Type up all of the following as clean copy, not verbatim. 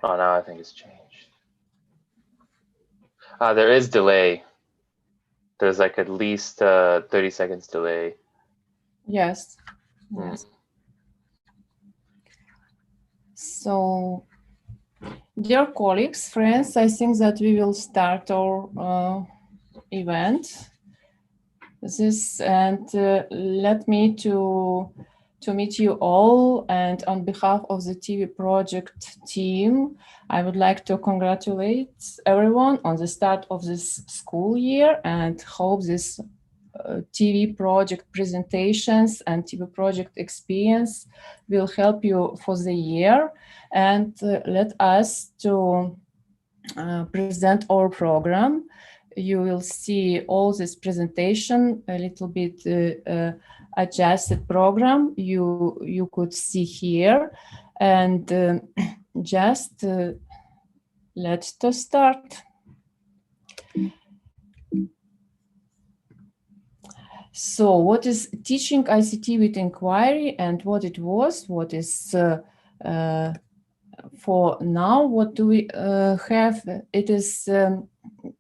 Oh, now I think it's changed. There is delay. There's like at least 30 seconds delay. Yes. Yes. So, dear colleagues, friends, I think that we will start our event. Let me to meet you all, and on behalf of the TIWI project team, I would like to congratulate everyone on the start of this school year and hope this TIWI project presentations and TIWI project experience will help you for the year. And let us to present our program. You will see all this presentation, a little bit adjusted program you could see here. And just let's start. So what is teaching ICT with inquiry and what it was, what is for now, what do we have? It is a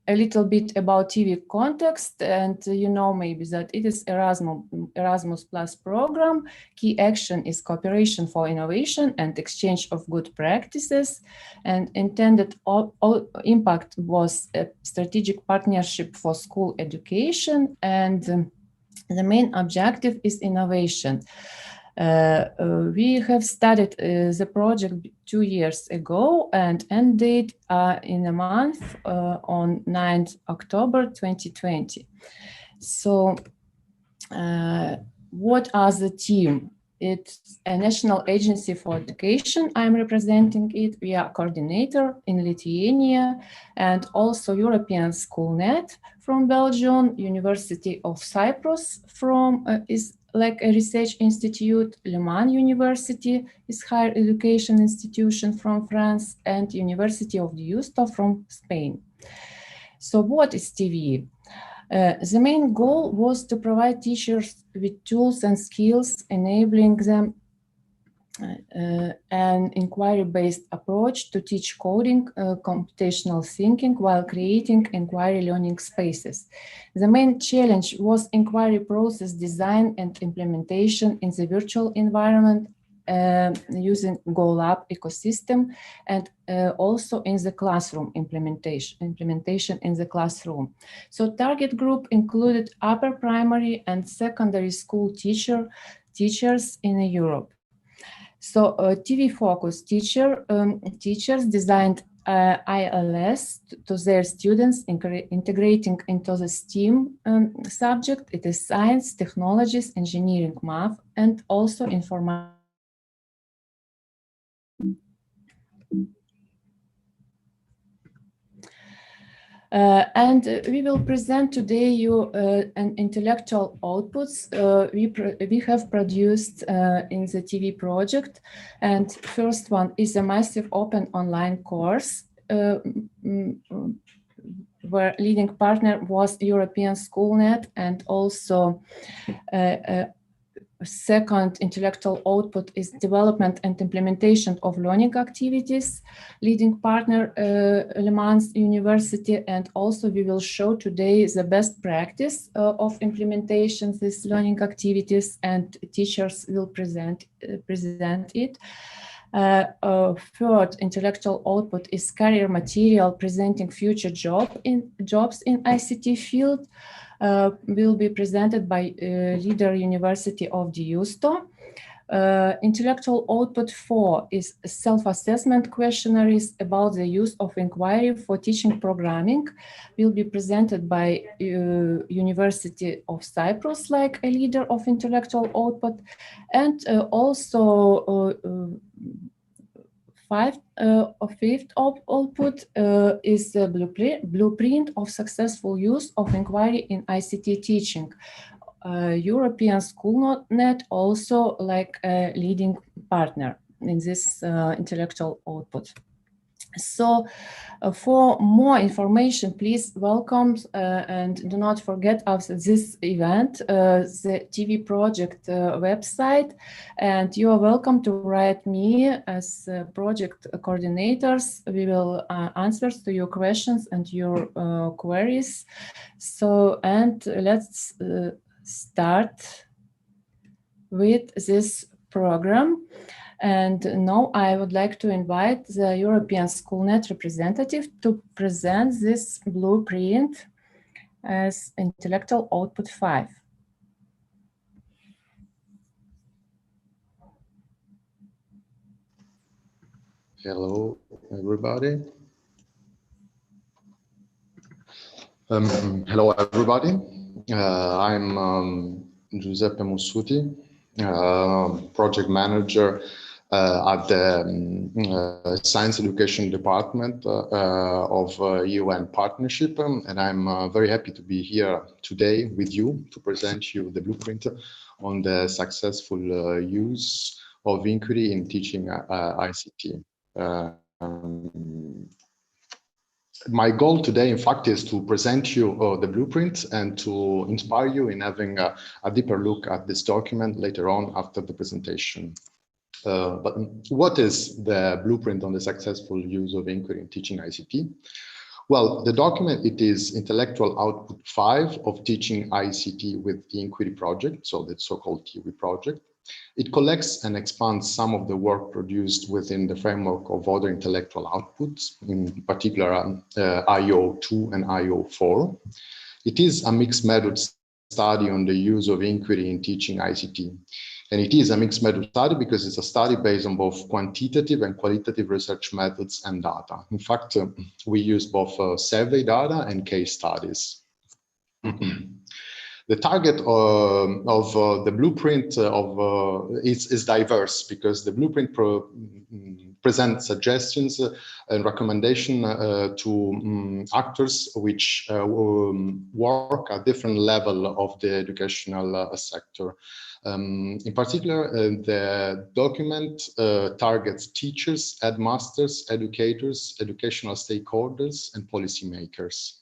little bit about TIWI context, and you know maybe that it is Erasmus Plus program. Key action is cooperation for innovation and exchange of good practices, and intended impact was a strategic partnership for school education, and the main objective is innovation. We have started the project 2 years ago and ended in a month on 9th October 2020. So what are the team? It's a national agency for education. I'm representing it. We are coordinator in Lithuania and also European SchoolNet from Belgium, University of Cyprus from is like a research institute, Le Mans University is higher education institution from France, and University of Deusto from Spain. So what is TIWI? The main goal was to provide teachers with tools and skills, enabling them an inquiry-based approach to teach coding, computational thinking, while creating inquiry learning spaces. The main challenge was inquiry process design and implementation in the virtual environment using GoLab ecosystem, and also in the classroom implementation in the classroom. So target group included upper primary and secondary school teachers in Europe. So TIWI focus teachers designed ILS to their students, integrating into the STEAM subject. It is science, technologies, engineering, math, and also informatics. And we will present today you an intellectual outputs we have produced in the TIWI project. And first one is a massive open online course where leading partner was European SchoolNet, and also second intellectual output is development and implementation of learning activities, leading partner Le Mans University, and also we will show today the best practice of implementation of these learning activities, and teachers will present it. Third intellectual output is career material presenting future jobs in ICT field. Will be presented by Leader University of Deusto. Intellectual output 4 is self-assessment questionnaires about the use of inquiry for teaching programming. Will be presented by University of Cyprus, like a leader of intellectual output, and also fifth output is the blueprint of successful use of inquiry in ICT teaching. European SchoolNet also like a leading partner in this intellectual output. So for more information, please welcome and do not forget after this event the TIWI project website, and you are welcome to write me as project coordinators. We will answer to your questions and your queries. So, and let's start with this program. And now I would like to invite the European SchoolNet representative to present this blueprint as Intellectual Output 5. Hello, everybody. Hello, everybody. I'm Giuseppe Mussuti, project manager at the Science Education Department of UN Partnership, and I'm very happy to be here today with you to present you the blueprint on the successful use of inquiry in teaching ICT. My goal today, in fact, is to present you the blueprint and to inspire you in having a deeper look at this document later on after the presentation. But what is the blueprint on the successful use of inquiry in teaching ICT? Well, the document, it is Intellectual Output 5 of Teaching ICT with the Inquiry Project, so the so-called TIWI project. It collects and expands some of the work produced within the framework of other intellectual outputs, in particular IO2 and IO4. It is a mixed method study on the use of inquiry in teaching ICT. And it is a mixed method study because it's a study based on both quantitative and qualitative research methods and data. In fact, we use both survey data and case studies. The target of the blueprint is diverse because the blueprint presents suggestions and recommendation to actors which work at different level of the educational sector. In particular, the document targets teachers, headmasters, educators, educational stakeholders, and policymakers.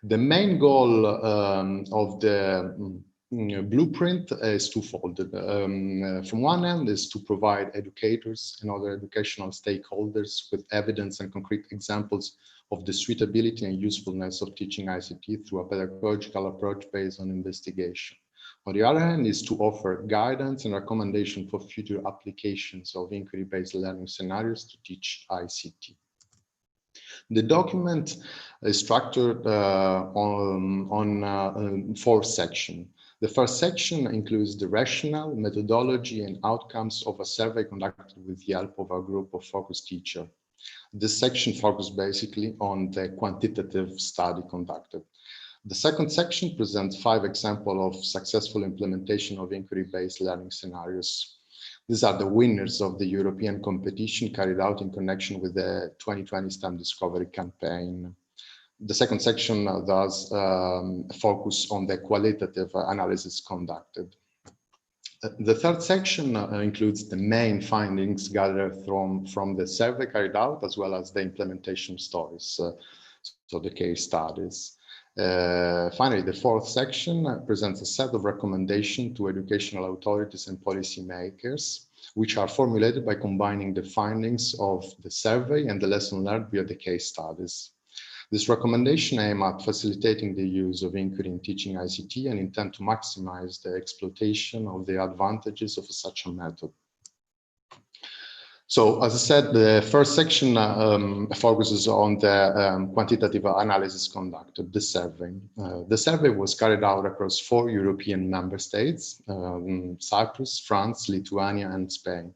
The main goal of the blueprint is twofold. From one end is to provide educators and other educational stakeholders with evidence and concrete examples of the suitability and usefulness of teaching ICT through a pedagogical approach based on investigation. On the other hand is to offer guidance and recommendation for future applications of inquiry-based learning scenarios to teach ICT. The document is structured on 4 sections. The first section includes the rationale, methodology, and outcomes of a survey conducted with the help of a group of focus teachers. This section focuses basically on the quantitative study conducted. The second section presents 5 examples of successful implementation of inquiry-based learning scenarios. These are the winners of the European competition carried out in connection with the 2020 STEM Discovery campaign. The second section does focus on the qualitative analysis conducted. The third section includes the main findings gathered from the survey carried out, as well as the implementation stories, so the case studies. Finally, the fourth section presents a set of recommendations to educational authorities and policymakers, which are formulated by combining the findings of the survey and the lesson learned via the case studies. This recommendation aim at facilitating the use of inquiry in teaching ICT and intend to maximize the exploitation of the advantages of such a method. So, as I said, the first section focuses on the quantitative analysis conducted, the survey. The survey was carried out across 4 European member states, Cyprus, France, Lithuania, and Spain.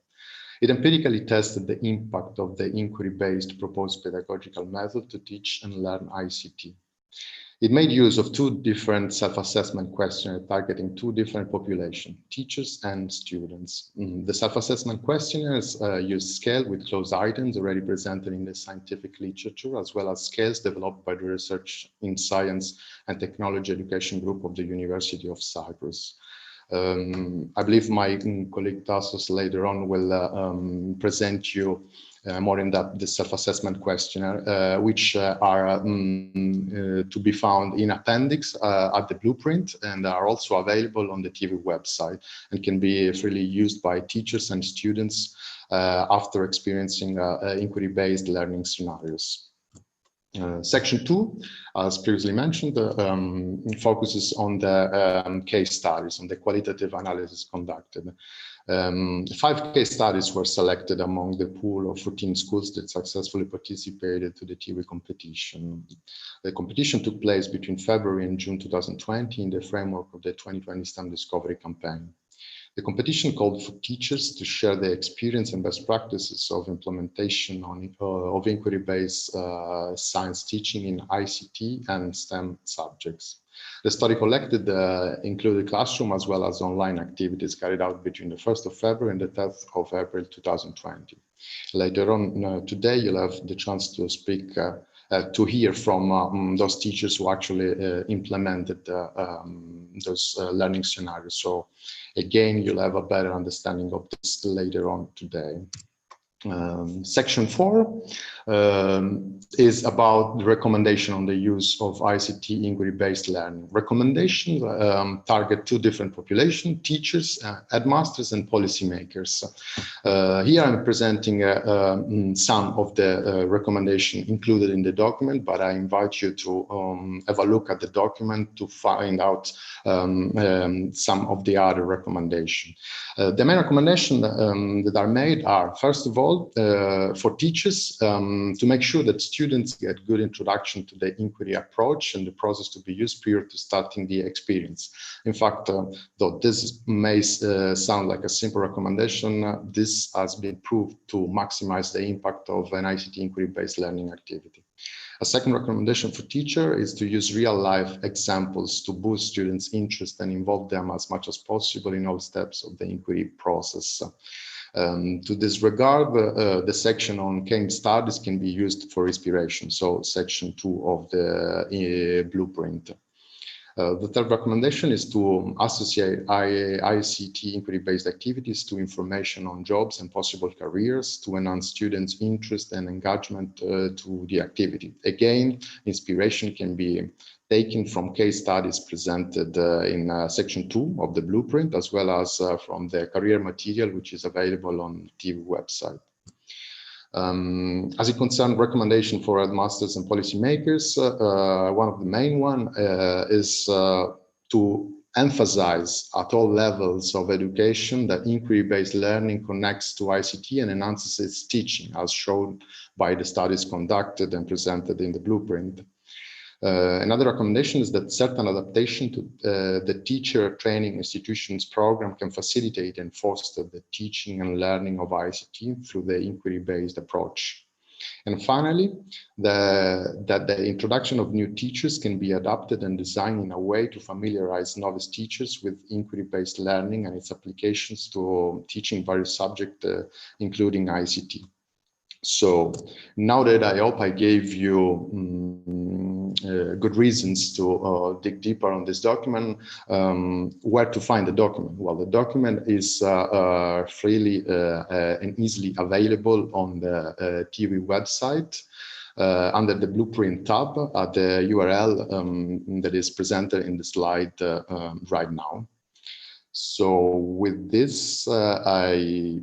It empirically tested the impact of the inquiry-based proposed pedagogical method to teach and learn ICT. It made use of 2 different self-assessment questionnaires targeting 2 different populations, teachers and students. The self-assessment questionnaires use scales with closed items already presented in the scientific literature, as well as scales developed by the Research in Science and Technology Education Group of the University of Cyprus. I believe my colleague Tassos later on will present you more in depth the self-assessment questionnaire, which are to be found in appendix at the blueprint, and are also available on the TIWI website and can be freely used by teachers and students after experiencing inquiry-based learning scenarios. Section 2, as previously mentioned, focuses on the case studies, on the qualitative analysis conducted. 5 case studies were selected among the pool of 14 schools that successfully participated to the TIWI competition. The competition took place between February and June 2020 in the framework of the 2020 STEM Discovery campaign. The competition called for teachers to share their experience and best practices of implementation of inquiry-based science teaching in ICT and STEM subjects. The study collected included classroom as well as online activities carried out between the 1st of February and the 10th of April 2020. Later on today, you'll have the chance to speak to hear from those teachers who actually implemented those learning scenarios. So again, you'll have a better understanding of this later on today. Section 4 is about the recommendation on the use of ICT inquiry-based learning. Recommendations target 2 different populations: teachers, headmasters, and policymakers. Here I'm presenting some of the recommendation included in the document, but I invite you to have a look at the document to find out some of the other recommendations. The main recommendations that are made are, first of all, for teachers to make sure that students get good introduction to the inquiry approach and the process to be used prior to starting the experience. In fact, though this may sound like a simple recommendation, this has been proved to maximize the impact of an ICT inquiry-based learning activity. A second recommendation for teacher is to use real-life examples to boost students' interest and involve them as much as possible in all steps of the inquiry process. To this regard, the section on case studies can be used for inspiration, so section 2 of the blueprint. The third recommendation is to associate ICT inquiry-based activities to information on jobs and possible careers to enhance students' interest and engagement to the activity. Again, inspiration can be taken from case studies presented in section 2 of the blueprint, as well as from the career material, which is available on the TIWI website. As it concerns recommendation for headmasters and policymakers, one of the main one is to emphasize at all levels of education that inquiry-based learning connects to ICT and enhances its teaching, as shown by the studies conducted and presented in the blueprint. Another recommendation is that certain adaptation to the teacher training institutions program can facilitate and foster the teaching and learning of ICT through the inquiry-based approach. And finally, that the introduction of new teachers can be adapted and designed in a way to familiarize novice teachers with inquiry-based learning and its applications to teaching various subjects, including ICT. So now that I hope I gave you good reasons to dig deeper on this document, where to find the document? Well, the document is freely and easily available on the TIWI website under the Blueprint tab at the URL that is presented in the slide right now. So with this, I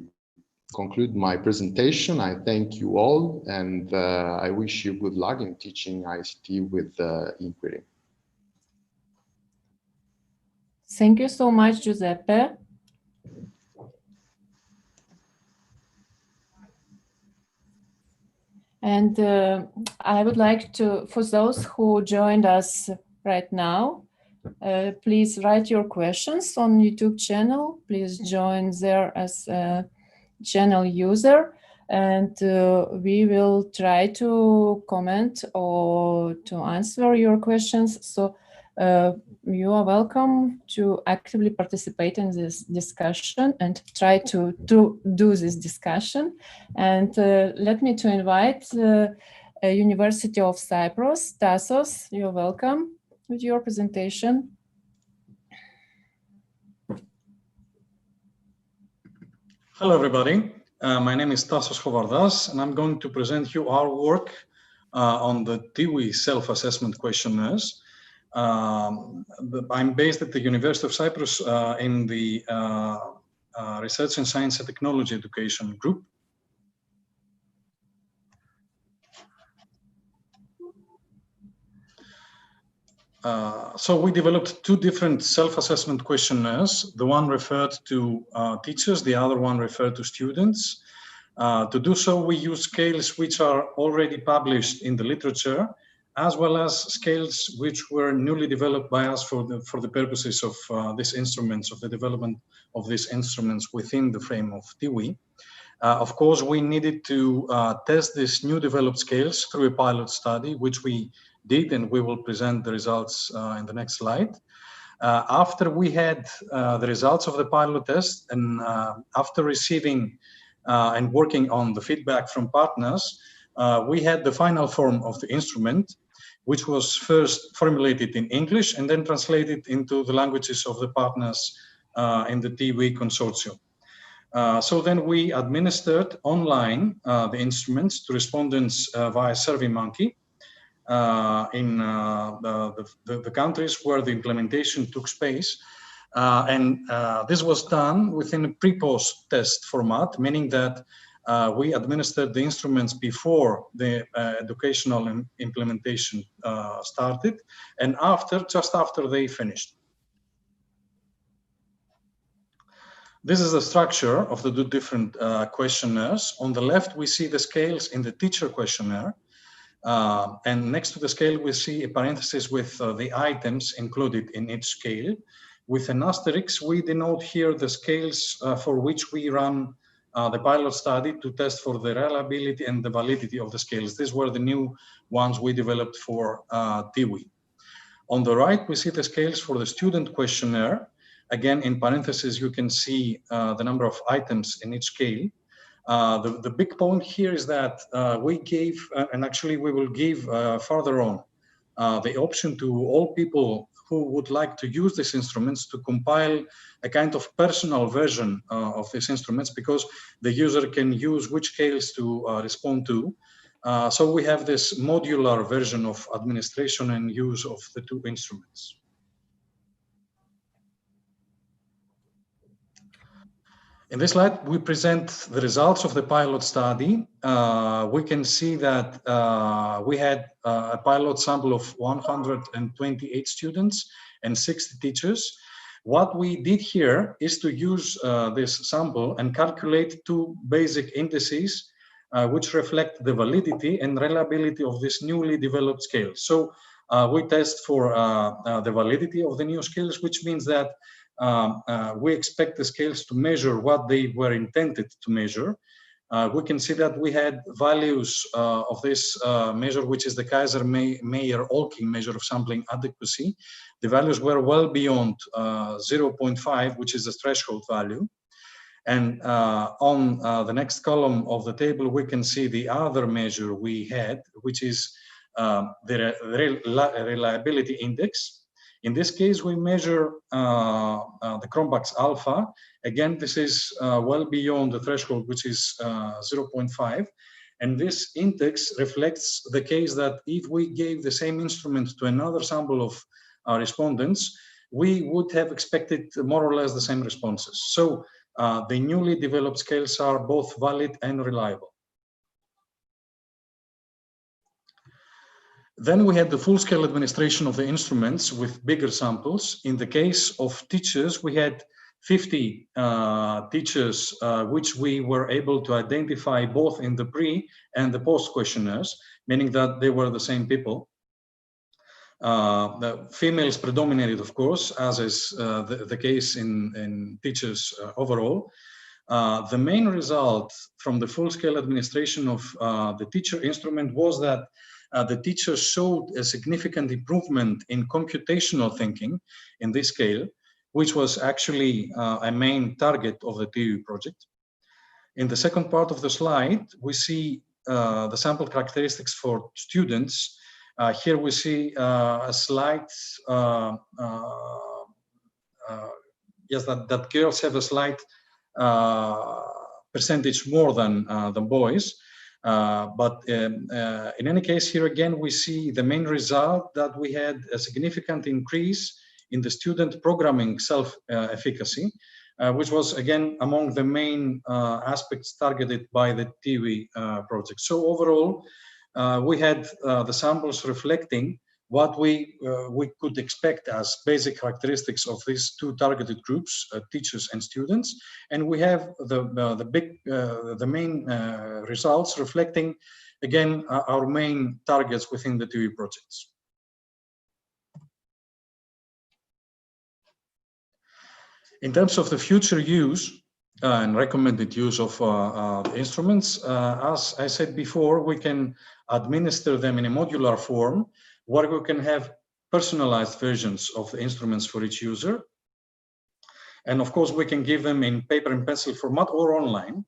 conclude my presentation. I thank you all, and I wish you good luck in teaching ICT with inquiry. Thank you so much, Giuseppe. And I would like to, for those who joined us right now, please write your questions on YouTube channel. Please join there as a channel user, and we will try to comment or to answer your questions. So you are welcome to actively participate in this discussion and try to do this discussion. And let me to invite University of Cyprus. Tassos, you're welcome with your presentation. Hello, everybody. My name is Tass Hovardas, and I'm going to present you our work on the TIWI self-assessment questionnaires. I'm based at the University of Cyprus in the Research in Science and Technology Education group. So we developed two different self-assessment questionnaires. The one referred to teachers, the other one referred to students. To do so, we use scales which are already published in the literature, as well as scales which were newly developed by us for the purposes of these instruments, of the development of these instruments within the frame of TIWI. Of course, we needed to test these new developed scales through a pilot study, which we did, and we will present the results in the next slide. After we had the results of the pilot test, and after receiving and working on the feedback from partners, we had the final form of the instrument, which was first formulated in English and then translated into the languages of the partners in the TIWI consortium. So then we administered online the instruments to respondents via SurveyMonkey in the countries where the implementation took place. And this was done within a pre-post test format, meaning that we administered the instruments before the educational implementation started, and just after they finished. This is the structure of the two different questionnaires. On the left, we see the scales in the teacher questionnaire. And next to the scale, we see a parenthesis with the items included in each scale. With an asterisk, we denote here the scales for which we run the pilot study to test for the reliability and the validity of the scales. These were the new ones we developed for TIWI. On the right, we see the scales for the student questionnaire. Again, in parentheses, you can see the number of items in each scale. The big point here is that we gave, and actually we will give further on, the option to all people who would like to use these instruments to compile a kind of personal version of these instruments, because the user can use which scales to respond to. So we have this modular version of administration and use of the two instruments. In this slide, we present the results of the pilot study. We can see that we had a pilot sample of 128 students and 60 teachers. What we did here is to use this sample and calculate two basic indices which reflect the validity and reliability of this newly developed scale. So we test for the validity of the new scales, which means that we expect the scales to measure what they were intended to measure. We can see that we had values of this measure, which is the Kaiser-Meyer-Olking measure of sampling adequacy. The values were well beyond 0.5, which is the threshold value. And on the next column of the table, we can see the other measure we had, which is the reliability index. In this case, we measure the Cronbach's alpha. Again, this is well beyond the threshold, which is 0.5. And this index reflects the case that if we gave the same instrument to another sample of respondents, we would have expected more or less the same responses. So the newly developed scales are both valid and reliable. Then we had the full-scale administration of the instruments with bigger samples. In the case of teachers, we had 50 teachers, which we were able to identify both in the pre and the post questionnaires, meaning that they were the same people. The females predominated, of course, as is the case in teachers overall. The main result from the full-scale administration of the teacher instrument was that the teachers showed a significant improvement in computational thinking in this scale, which was actually a main target of the TIWI project. In the second part of the slide, we see the sample characteristics for students. Here we see a slight, yes, that girls have a slight percentage more than the boys. But in any case, here again, we see the main result that we had a significant increase in the student programming self-efficacy, which was again among the main aspects targeted by the TIWI project. So overall, we had the samples reflecting what we could expect as basic characteristics of these two targeted groups, teachers and students, and we have the main results reflecting again our main targets within the TIWI projects. In terms of the future use and recommended use of the instruments, as I said before, we can administer them in a modular form, where we can have personalized versions of the instruments for each user. And of course, we can give them in paper and pencil format or online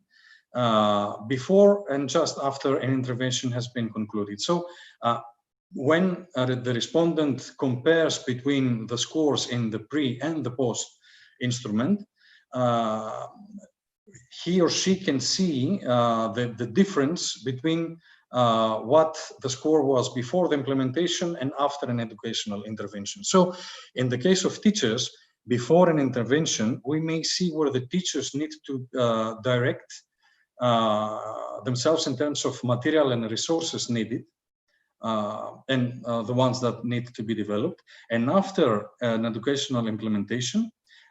before and just after an intervention has been concluded. So when the respondent compares between the scores in the pre and the post instrument, he or she can see the difference between what the score was before the implementation and after an educational intervention. So in the case of teachers, before an intervention, we may see where the teachers need to direct themselves in terms of material and resources needed, and the ones that need to be developed. And after an educational implementation,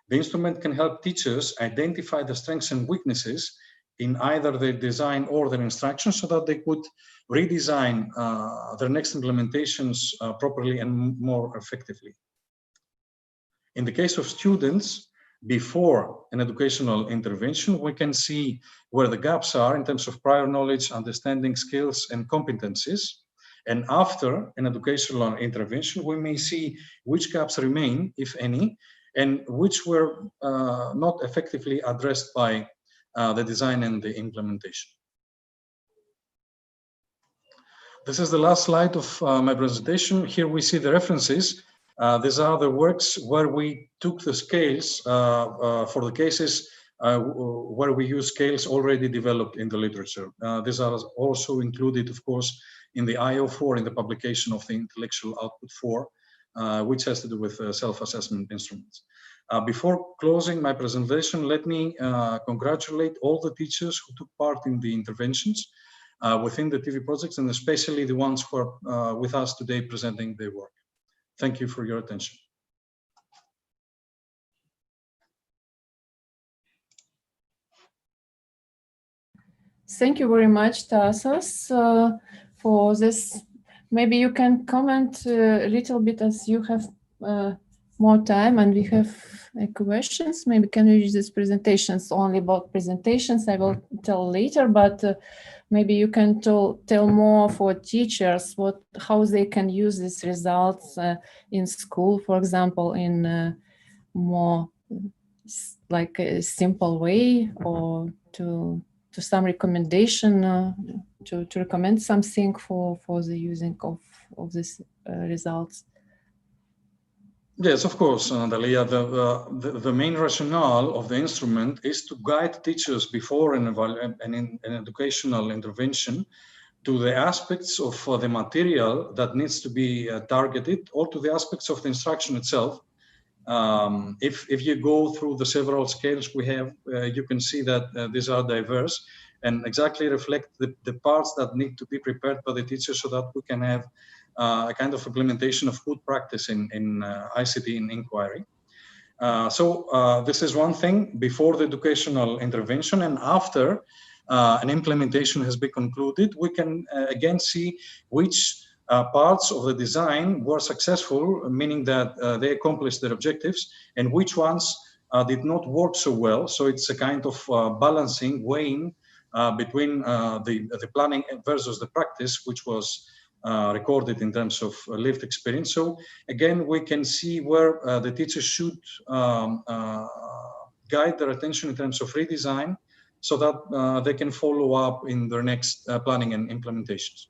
the instrument can help teachers identify the strengths and weaknesses in either their design or their instructions, so that they could redesign their next implementations properly and more effectively. In the case of students, before an educational intervention, we can see where the gaps are in terms of prior knowledge, understanding, skills, and competencies. And after an educational intervention, we may see which gaps remain, if any, and which were not effectively addressed by the design and the implementation. This is the last slide of my presentation. Here we see the references. These are the works where we took the scales for the cases where we use scales already developed in the literature. These are also included, of course, in the IO4, in the publication of the Intellectual Output 4, which has to do with self-assessment instruments. Before closing my presentation, let me congratulate all the teachers who took part in the interventions within the TIWI projects, and especially the ones who are with us today presenting their work. Thank you for your attention. Thank you very much, Tassas, for this. Maybe you can comment a little bit, as you have more time and we have questions. Maybe can we use these presentations only about presentations? I will tell later, but maybe you can tell more for teachers how they can use these results in school, for example, in more like a simple way, or to some recommendation to recommend something for the using of these results. Yes, of course, Dalia. The main rationale of the instrument is to guide teachers before an educational intervention to the aspects of the material that needs to be targeted, or to the aspects of the instruction itself. If you go through the several scales we have, you can see that these are diverse and exactly reflect the parts that need to be prepared by the teacher, so that we can have a kind of implementation of good practice in ICT in inquiry. So this is one thing before the educational intervention, and after an implementation has been concluded, we can again see which parts of the design were successful, meaning that they accomplished their objectives, and which ones did not work so well. So it's a kind of balancing, weighing between the planning versus the practice, which was recorded in terms of lived experience. So again, we can see where the teachers should guide their attention in terms of redesign, so that they can follow up in their next planning and implementations.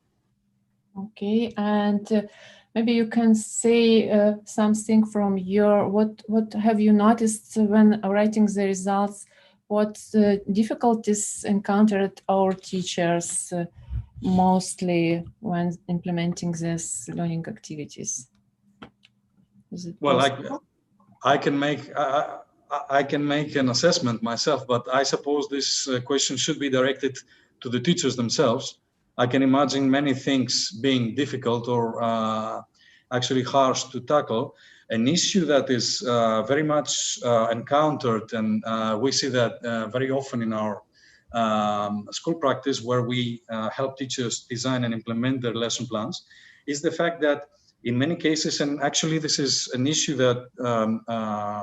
Okay, and maybe you can say something from your, what have you noticed when writing the results? what difficulties encountered our teachers mostly when implementing these learning activities? Is it possible? I can make an assessment myself, but I suppose this question should be directed to the teachers themselves. I can imagine many things being difficult or actually harsh to tackle. An issue that is very much encountered, and we see that very often in our school practice, where we help teachers design and implement their lesson plans, is the fact that in many cases, and actually this is an issue that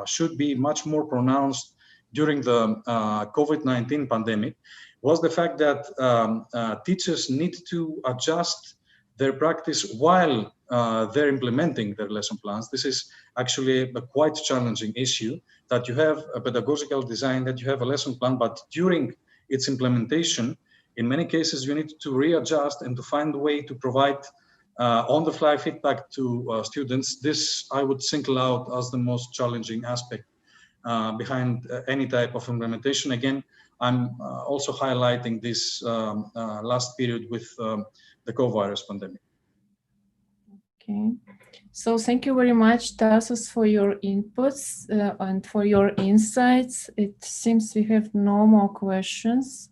should be much more pronounced during the COVID-19 pandemic, was the fact that teachers need to adjust their practice while they're implementing their lesson plans. This is actually a quite challenging issue, that you have a pedagogical design, that you have a lesson plan, but during its implementation, in many cases, you need to readjust and to find a way to provide on-the-fly feedback to students. This I would single out as the most challenging aspect behind any type of implementation. Again, I'm also highlighting this last period with the COVID pandemic. Okay, so thank you very much, Tassos, for your inputs and for your insights. It seems we have no more questions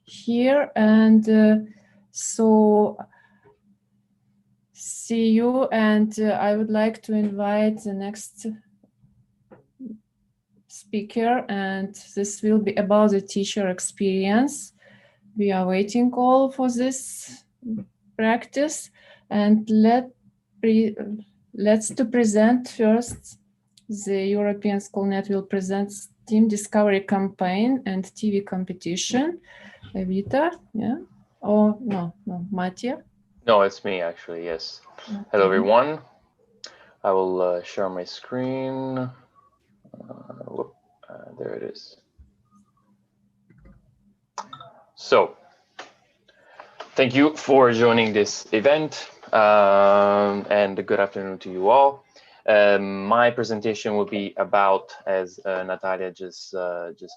here, and so see you, and I would like to invite the next speaker, and this will be about the teacher experience. We are waiting all for this practice, and let's to present first. The European SchoolNet will present Team Discovery campaign and TIWI competition. Evita, yeah, or no, Matija. No, it's me actually, yes. Okay. Hello everyone. I will share my screen. There it is. So, thank you for joining this event, and good afternoon to you all. My presentation will be about, as Natalia just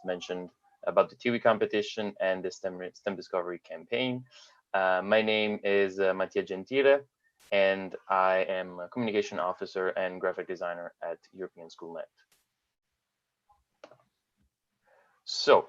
mentioned, about the TIWI competition and the STEM Discovery campaign. My name is Mattia Gentile, and I am a communication officer and graphic designer at European SchoolNet. So,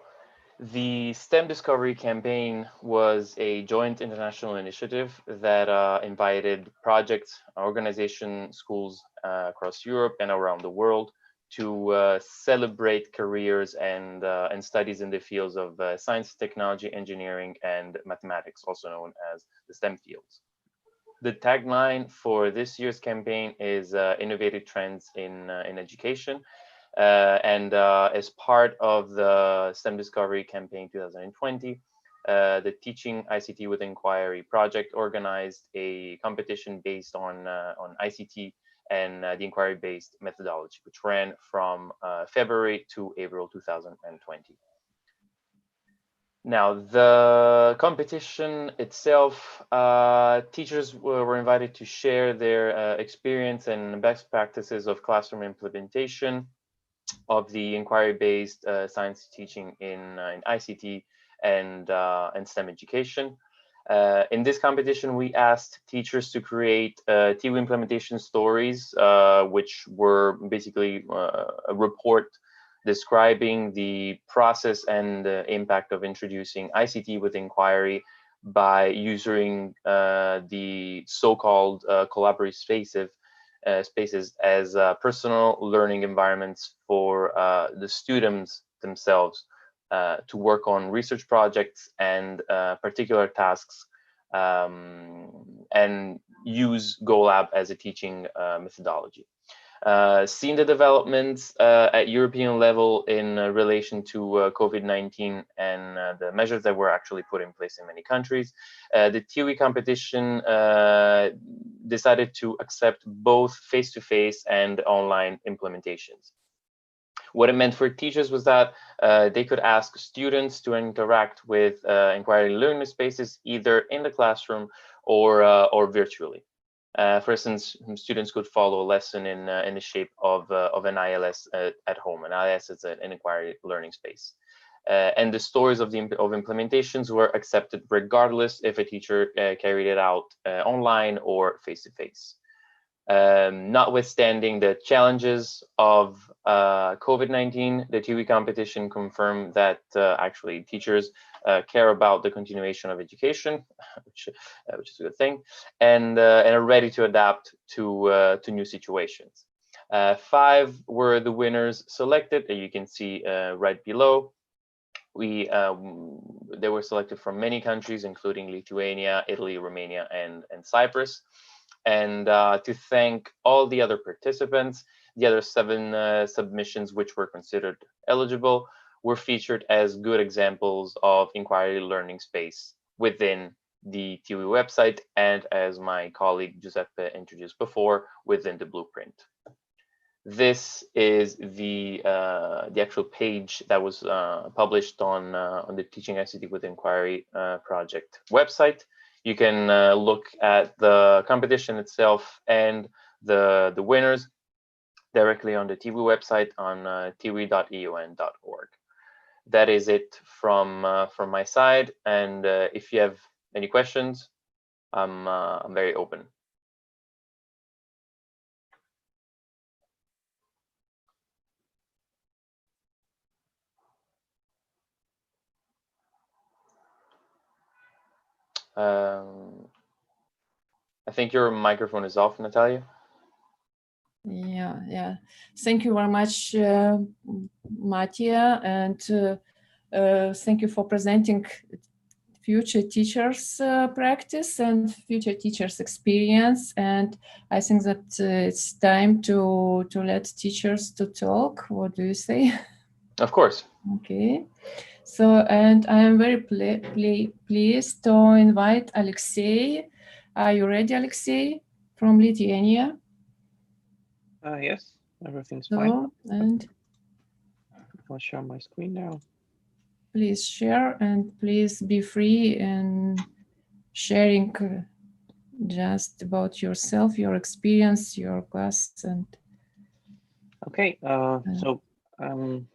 the STEM Discovery campaign was a joint international initiative that invited projects, organizations, schools across Europe and around the world to celebrate careers and studies in the fields of science, technology, engineering, and mathematics, also known as the STEM fields. The tagline for this year's campaign is Innovative Trends in Education. And as part of the STEM Discovery Campaign 2020, the Teaching ICT with Inquiry project organized a competition based on ICT and the inquiry-based methodology, which ran from February to April 2020. Now, the competition itself, teachers were invited to share their experience and best practices of classroom implementation of the inquiry-based science teaching in ICT and STEM education. In this competition, we asked teachers to create TIWI implementation stories, which were basically a report describing the process and the impact of introducing ICT with inquiry by using the so-called collaborative spaces as personal learning environments for the students themselves to work on research projects and particular tasks, and use GoLab as a teaching methodology. Seeing the developments at European level in relation to COVID-19 and the measures that were actually put in place in many countries, the TIWI competition decided to accept both face-to-face and online implementations. What it meant for teachers was that they could ask students to interact with inquiry learning spaces either in the classroom or virtually. For instance, students could follow a lesson in the shape of an ILS at home. An ILS is an inquiry learning space. and the stories of implementations were accepted regardless if a teacher carried it out online or face-to-face. Notwithstanding the challenges of COVID-19, the TIWI competition confirmed that actually teachers care about the continuation of education, which is a good thing, and are ready to adapt to new situations. 5 were the winners selected, and you can see right below. They were selected from many countries, including Lithuania, Italy, Romania, and Cyprus. And to thank all the other participants, the other 7 submissions which were considered eligible were featured as good examples of inquiry learning space within the TIWI website, and as my colleague Giuseppe introduced before, within the blueprint. This is the actual page that was published on the Teaching ICT with Inquiry project website. You can look at the competition itself and the winners directly on the TIWI website on tiwi.eon.org. That is it from my side, and if you have any questions, I'm very open. I think your microphone is off, Natalia. Yeah. Thank you very much, Mattia, and thank you for presenting future teachers' practice and future teachers' experience. And I think that it's time to let teachers to talk. What do you say? Of course. Okay. So, and I am very pleased to invite Alexei. Are you ready, Alexei, from Lithuania? Yes, everything's fine. And I'll share my screen now. Please share, and please be free in sharing just about yourself, your experience, your class, and. Okay, so I'm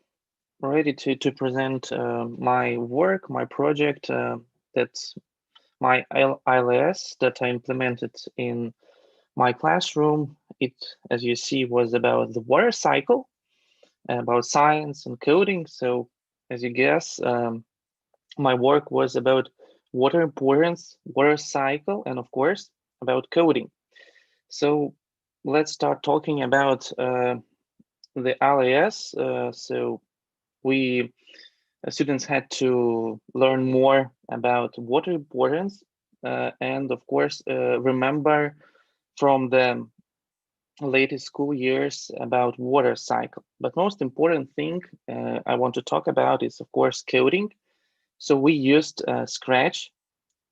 ready to present my work, my project. That's my ILS that I implemented in my classroom. It, as you see, was about the water cycle, about science and coding. So, as you guess, my work was about water importance, water cycle, and of course, about coding. So let's start talking about the LAS. So we students had to learn more about water importance and of course remember from the latest school years about water cycle. But most important thing I want to talk about is of course coding. So we used Scratch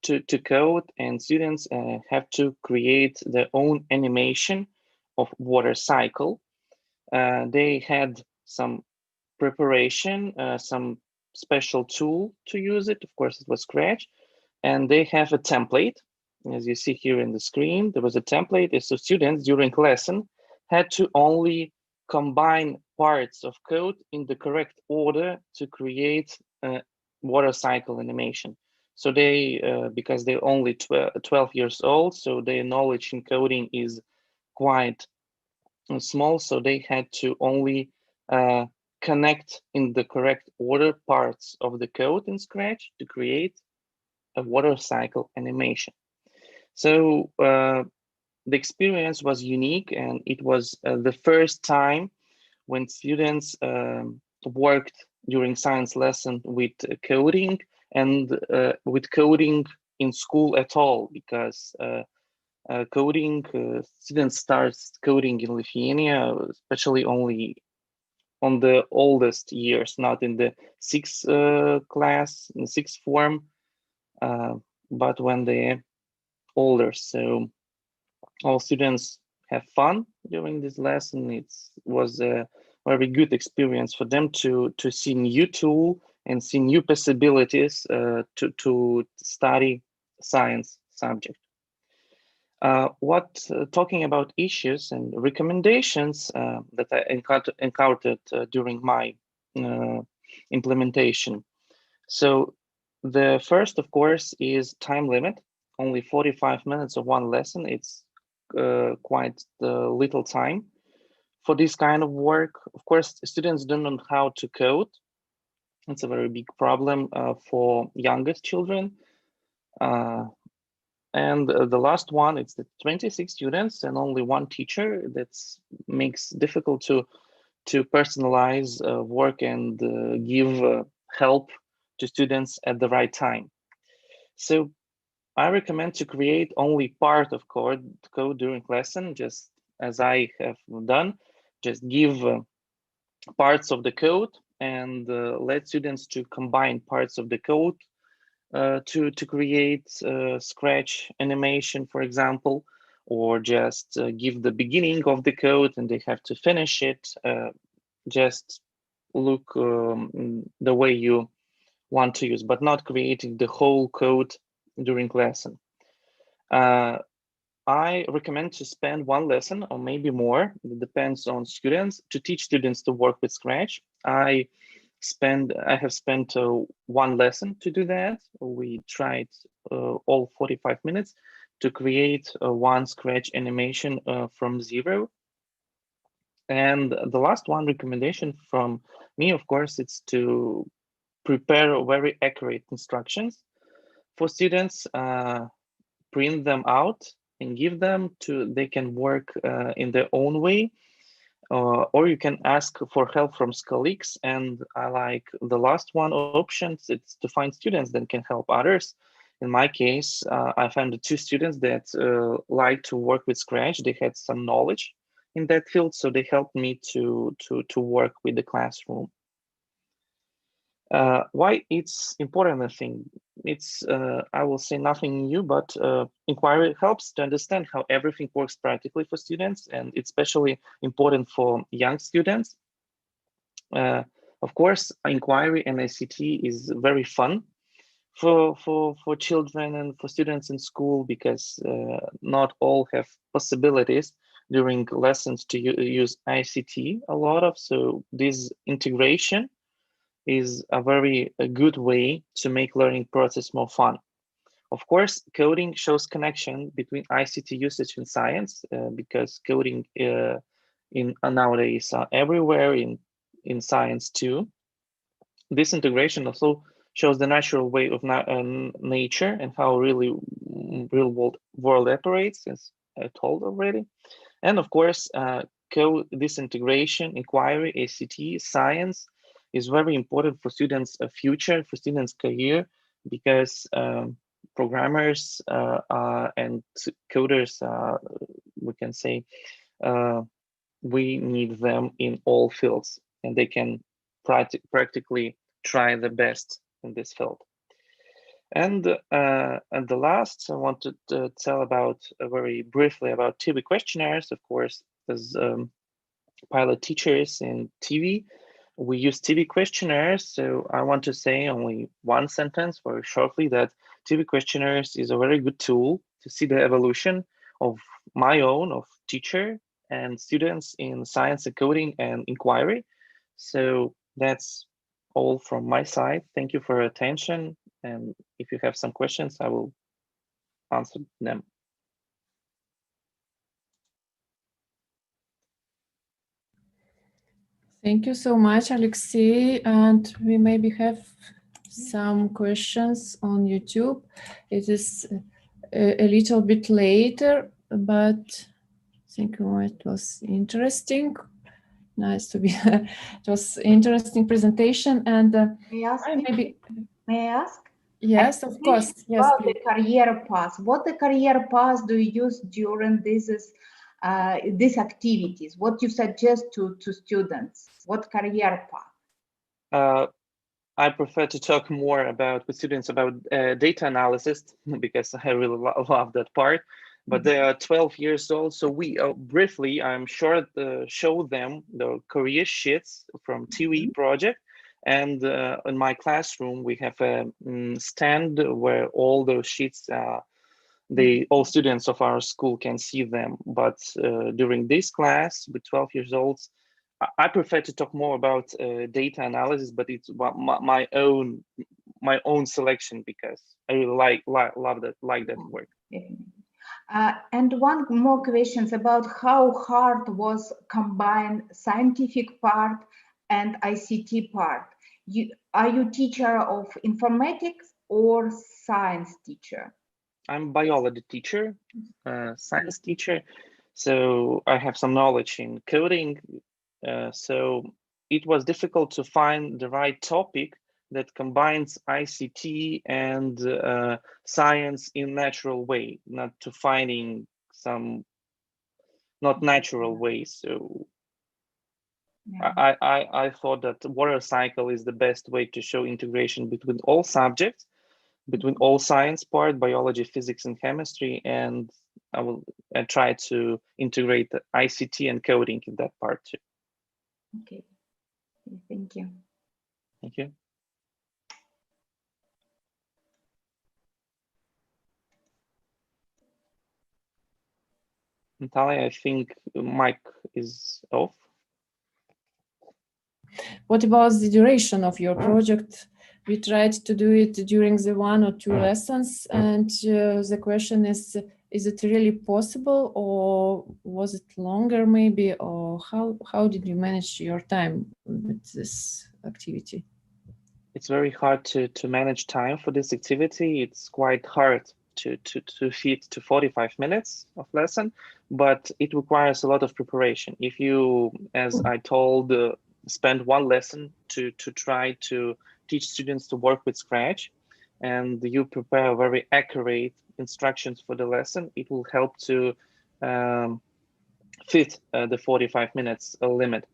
to code, and students have to create their own animation of water cycle. They had some preparation, some special tool to use it. Of course, it was Scratch, and they have a template. As you see here in the screen, there was a template. So students during lesson had to only combine parts of code in the correct order to create a water cycle animation. So they, because they're only 12 years old, so their knowledge in coding is quite small. So they had to only connect in the correct order parts of the code in Scratch to create a water cycle animation. So the experience was unique, and it was the first time when students worked during science lesson with coding and with coding in school at all, because coding, students start coding in Lithuania, especially only on the oldest years, not in the sixth class, in the sixth form, but when they're older. So all students have fun during this lesson. It was a very good experience for them to see new tool and see new possibilities to study science subject. Talking about issues and recommendations that I encountered during my implementation. So the first, of course, is time limit. Only 45 minutes of one lesson. It's quite little time for this kind of work. Of course, students don't know how to code. It's a very big problem for youngest children. And the last one, it's the 26 students and only one teacher. That makes difficult to personalize work and give help to students at the right time. So I recommend to create only part of code during lesson, just as I have done. Just give parts of the code and let students to combine parts of the code to create Scratch animation, for example, or just give the beginning of the code and they have to finish it. Just look the way you want to use, but not creating the whole code during lesson. I recommend to spend one lesson or maybe more, it depends on students, to teach students to work with Scratch. I have spent one lesson to do that. We tried all 45 minutes to create one Scratch animation from zero. And the last one recommendation from me, of course, it's to prepare very accurate instructions for students, print them out and give them they can work in their own way. Or you can ask for help from colleagues. And I like the last one options, it's to find students that can help others. In my case, I found the two students that like to work with Scratch. They had some knowledge in that field, so they helped me to work with the classroom. Why it's important, I think it's I will say nothing new, but inquiry helps to understand how everything works practically for students, and it's especially important for young students. Of course, inquiry and ICT is very fun for children and for students in school, because not all have possibilities during lessons to use ICT a lot of. So this integration is a very good way to make learning process more fun. Of course, coding shows connection between ICT usage and science, because coding nowadays are everywhere in science too. This integration also shows the natural way of nature and how really real world operates, as I told already. And of course, this integration, inquiry, ACT, science is very important for students' future, for students' career, because programmers and coders, we can say, we need them in all fields, and they can practically try the best in this field. And the last, I wanted to tell about very briefly about TIWI questionnaires. Of course, as pilot teachers in TIWI, we use TIWI questionnaires. So I want to say only one sentence very shortly, that TIWI questionnaires is a very good tool to see the evolution of my own, of teacher and students in science and coding and inquiry. So that's all from my side. Thank you for your attention. And if you have some questions, I will answer them. Thank you so much, Alexey. And we maybe have some questions on YouTube. It is a little bit later, but I think it was interesting. Nice to be. It was interesting presentation. And May I ask? maybe. May I ask? Yes, of course. Yes, about the career path. What the career path do you use during these activities? What you suggest to students? What career path? I prefer to talk more with students about data analysis, because I really love that part. But they are 12 years old, so we briefly, I'm sure, show them the career sheets from TIWI project. And in my classroom, we have a stand where all those sheets, all students of our school can see them. But during this class with 12 years olds, I prefer to talk more about data analysis, but it's my own my own selection because I really love that work. And one more questions about how hard was combine scientific part and ICT part. Are you teacher of informatics or science teacher? I'm biology teacher, science teacher, so I have some knowledge in coding. So it was difficult to find the right topic that combines ICT and science in natural way, not to finding some not natural ways. So yeah. I thought that water cycle is the best way to show integration between all subjects, between all science part, biology, physics, and chemistry, and I will try to integrate the ICT and coding in that part too. Okay, thank you. Thank you. Natalia, I think mic is off. What about the duration of your project? We tried to do it during the 1 or 2 lessons, and the question is it really possible, or was it longer maybe, or how did you manage your time with this activity? It's very hard to manage time for this activity. It's quite hard to fit to 45 minutes of lesson, but it requires a lot of preparation. If you, as I told, spend 1 lesson to try to teach students to work with Scratch, and you prepare very accurate instructions for the lesson, it will help to fit the 45 minutes limit.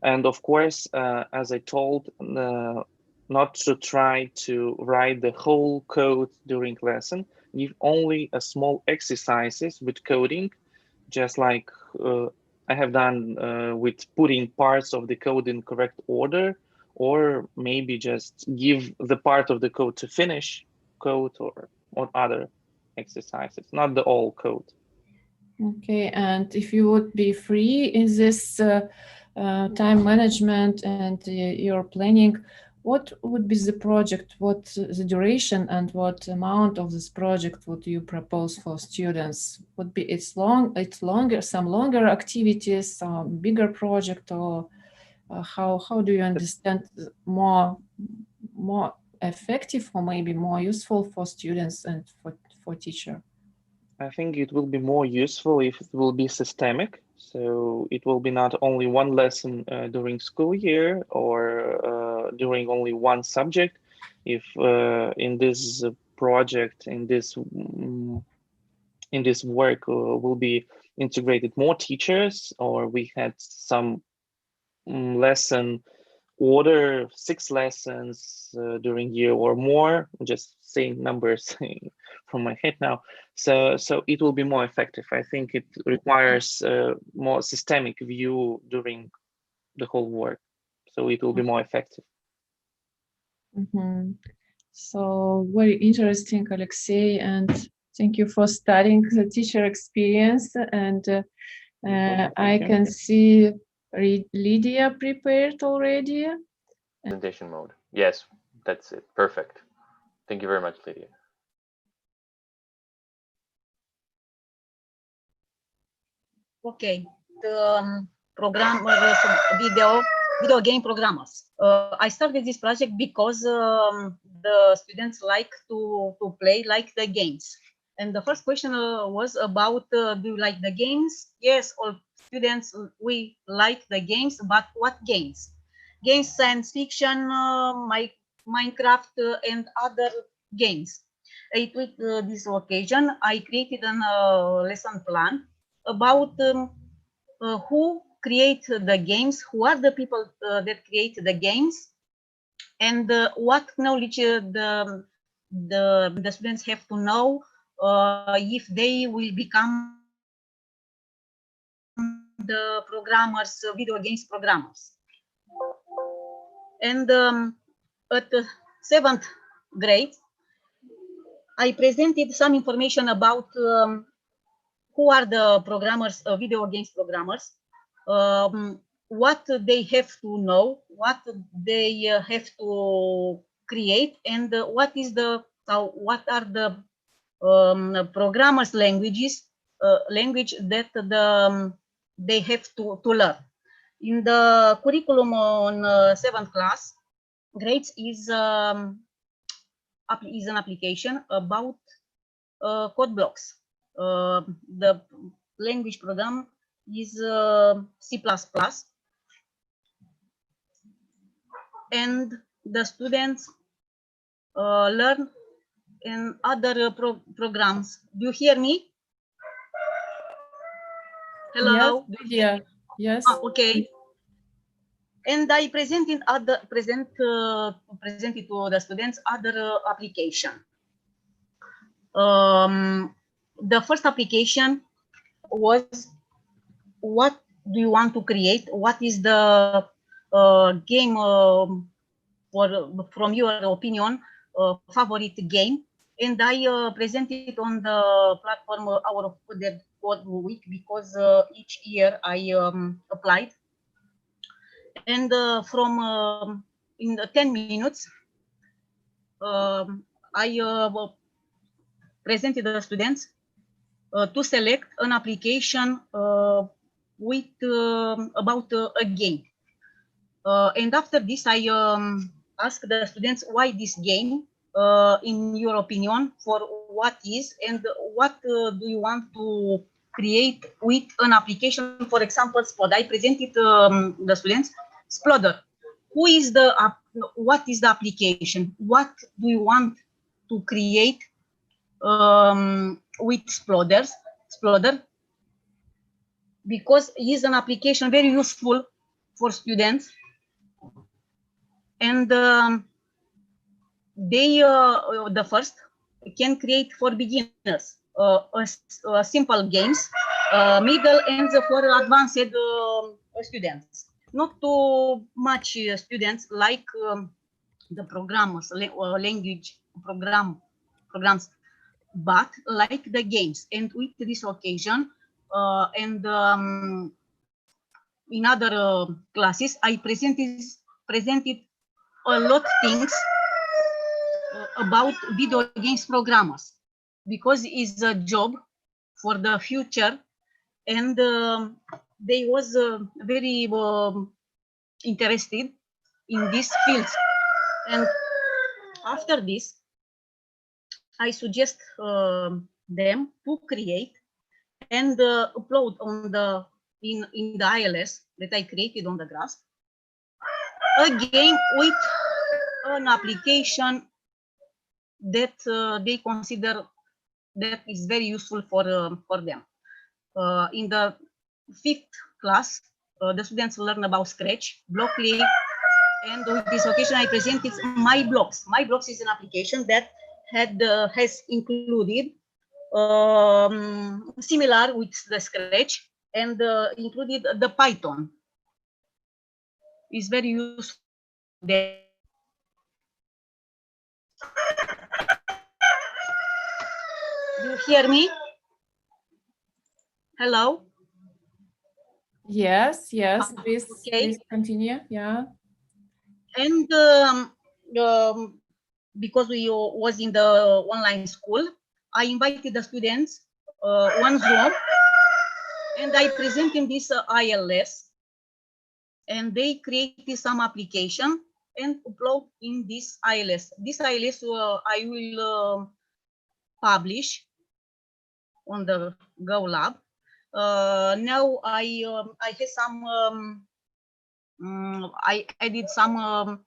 And of course, as I told, not to try to write the whole code during lesson, give only a small exercises with coding, just like I have done with putting parts of the code in correct order, or maybe just give the part of the code to finish code or other exercises, not the whole code. Okay, and if you would be free in this time management and your planning, what would be the project, what the duration and what amount of this project would you propose for students? Would be it's longer, some longer activities, some bigger project, or how do you understand more effective or maybe more useful for students and for teacher? I think it will be more useful if it will be systemic. So it will be not only 1 lesson during school year or during only 1 subject. If in this project, in this work will be integrated more teachers, or we had some lesson order 6 lessons during year or more, just saying numbers from my head now. So it will be more effective. I think it requires more systemic view during the whole work. So it will be more effective. Mm-hmm. So very interesting, Alexei, and thank you for studying the teacher experience. And I can see Lydia prepared already. Presentation mode. Yes, that's it. Perfect. Thank you very much, Lydia. Okay, the video game programmers. I started this project because the students like to play like the games. And the first question was about, do you like the games? Yes, all students, we like the games, but what games? Games, science fiction, Minecraft, and other games. With this occasion, I created a lesson plan about who create the games, who are the people that create the games, and what knowledge the students have to know if they will become the programmers, video games programmers. And at the 7th grade, I presented some information about who are the programmers, video games programmers, what they have to know, what they have to create, and what are the programmers language that they have to learn. In the curriculum on 7th class, grades is an application about code blocks. The language program is C++, and the students learn in other programs. Do you hear me? Hello? Yes, yes. Okay. And I presented to the students other application. The first application was, what do you want to create? What is the game from your opinion, favorite game? And I presented on the platform our code week, because each year I applied. And from in 10 minutes, I presented the students to select an application with about a game. And after this, I asked the students why this game, in your opinion, for what is, and what do you want to create with an application. For example, Sploder. I presented the students Sploder. Who is the what is the application? What do you want to create with Sploder? Because it is an application very useful for students, and they the first can create for beginners simple games, middle, and for advanced students. Not too much students like the programmers, language programs, but like the games. And with this occasion, and in other classes, I presented a lot of things about video games programmers, because it's a job for the future, and they was very interested in this field. And after this, I suggest them to create and upload on the in the ILS that I created on the graph, a game with an application that they consider that is very useful for them. In the 5th class, the students learn about Scratch, Blockly, and on this occasion I presented My Blocks. My Blocks is an application that has included similar with the Scratch, and included the Python. It's very useful. Do you hear me? Hello? Yes, please, okay. Please continue. Yeah. And because we was in the online school, I invited the students on Zoom, and I presented this ILS, and they created some application and upload in this ILS. This ILS I will publish on the Go Lab. Now I have some I added some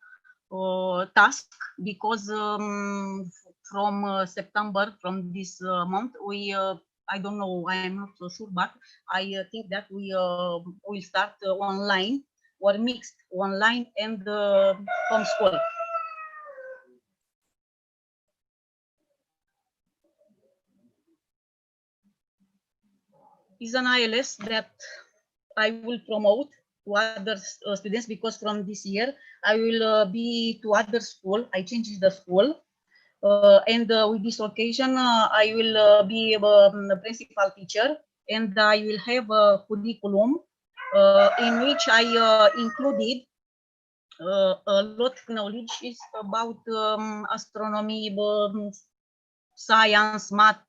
task, because from September, from this month, we I don't know, I am not so sure, but I think that we will start online or mixed online and homeschool. Is an ILS that I will promote to other students, because from this year I will be to other school. I changed the school, and with this occasion I will be a principal teacher, and I will have a curriculum in which I included a lot of knowledge is about astronomy, science, math,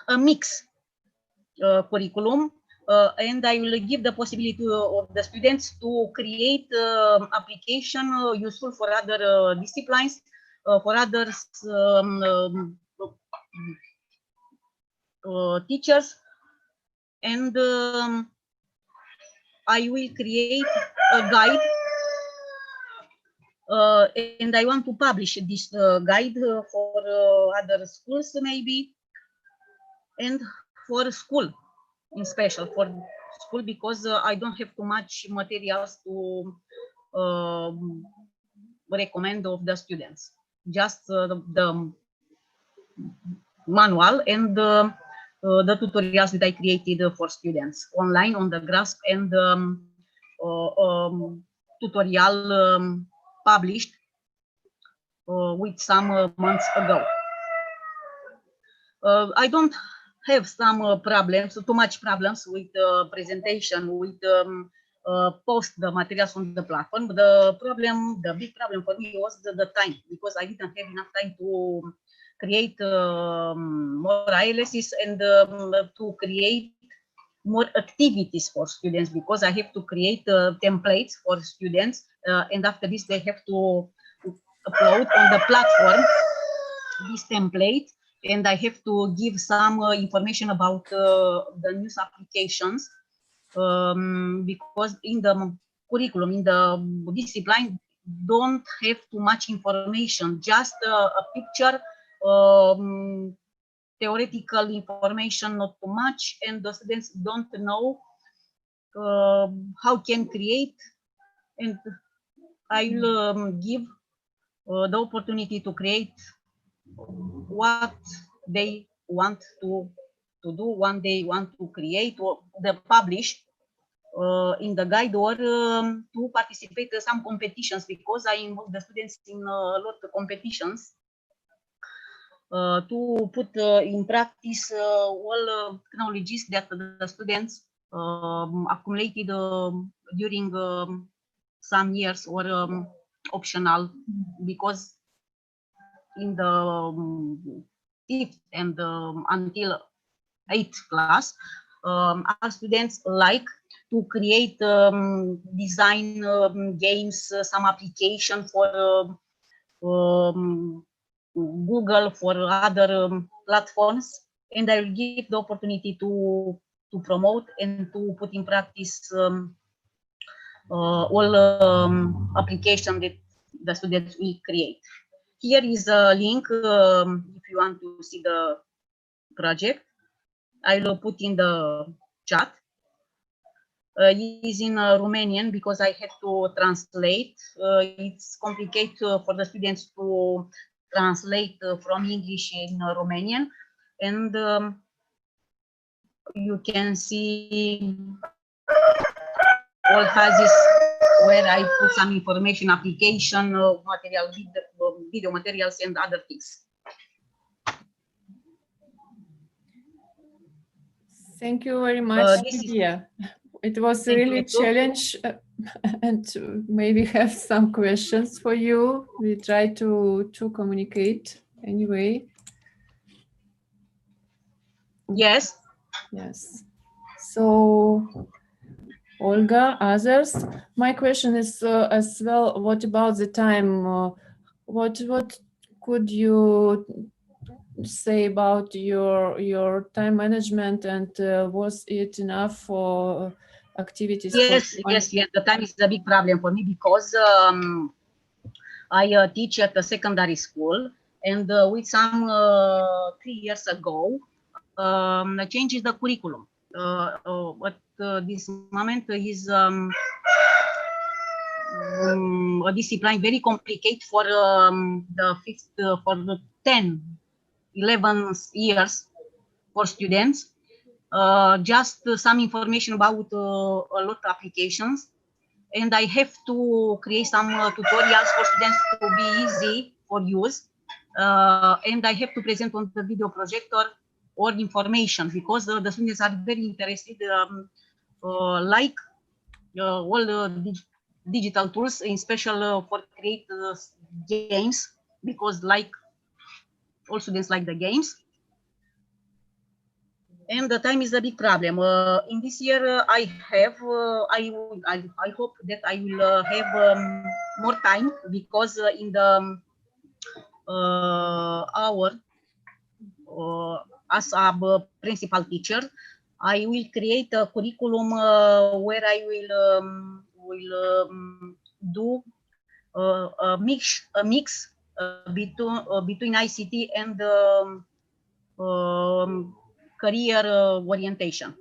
a mix curriculum. And I will give the possibility of the students to create application useful for other disciplines, for others teachers, and I will create a guide, and I want to publish this guide for other schools maybe, and for school in special, for school, because I don't have too much materials to recommend of the students, just the manual and the tutorials that I created for students online on the Grasp, and tutorial published with some months ago. I don't have some problems, too much problems with presentation, with post the materials on the platform. The big problem for me was the time, because I didn't have enough time to create more ILSs and to create more activities for students, because I have to create templates for students, and after this they have to upload on the platform this template, and I have to give some information about the news applications, because in the curriculum, in the discipline, don't have too much information, just a picture, theoretical information, not too much, and the students don't know how can create, and I will give the opportunity to create what they want to do, what they want to create, or they publish in the guide, or to participate in some competitions, because I involve the students in a lot of competitions, to put in practice all knowledges that the students accumulated during some years, or optional, because in the 5th and until 8th class, our students like to create design games, some application for Google, for other platforms, and I will give the opportunity to promote and to put in practice all application that the students will create. Here is a link if you want to see the project. I will put in the chat. It is in Romanian, because I had to translate. It's complicated for the students to translate from English in Romanian, and you can see all phases where I put some information, application, material, video materials, and other things. Thank you very much, Lydia. It was really a challenge, and maybe have some questions for you. We try to communicate anyway. Yes. Yes. So, Olga, others? My question is as well, what about the time? What could you say about your time management, and was it enough for activities? Yes, yes. The time is a big problem for me, because I teach at a secondary school, and with some 3 years ago, changes the curriculum. But this moment is a discipline very complicated for the 5th, for the 10, 11 years for students. Just some information about a lot of applications, and I have to create some tutorials for students to be easy for use, and I have to present on the video projector all information, because the students are very interested, like all digital tools, in special for create games, because like all students like the games. And the time is a big problem. In this year, I hope that I will have more time, because in the hour as a principal teacher, I will create a curriculum where I will do a mix between ICT and career orientation.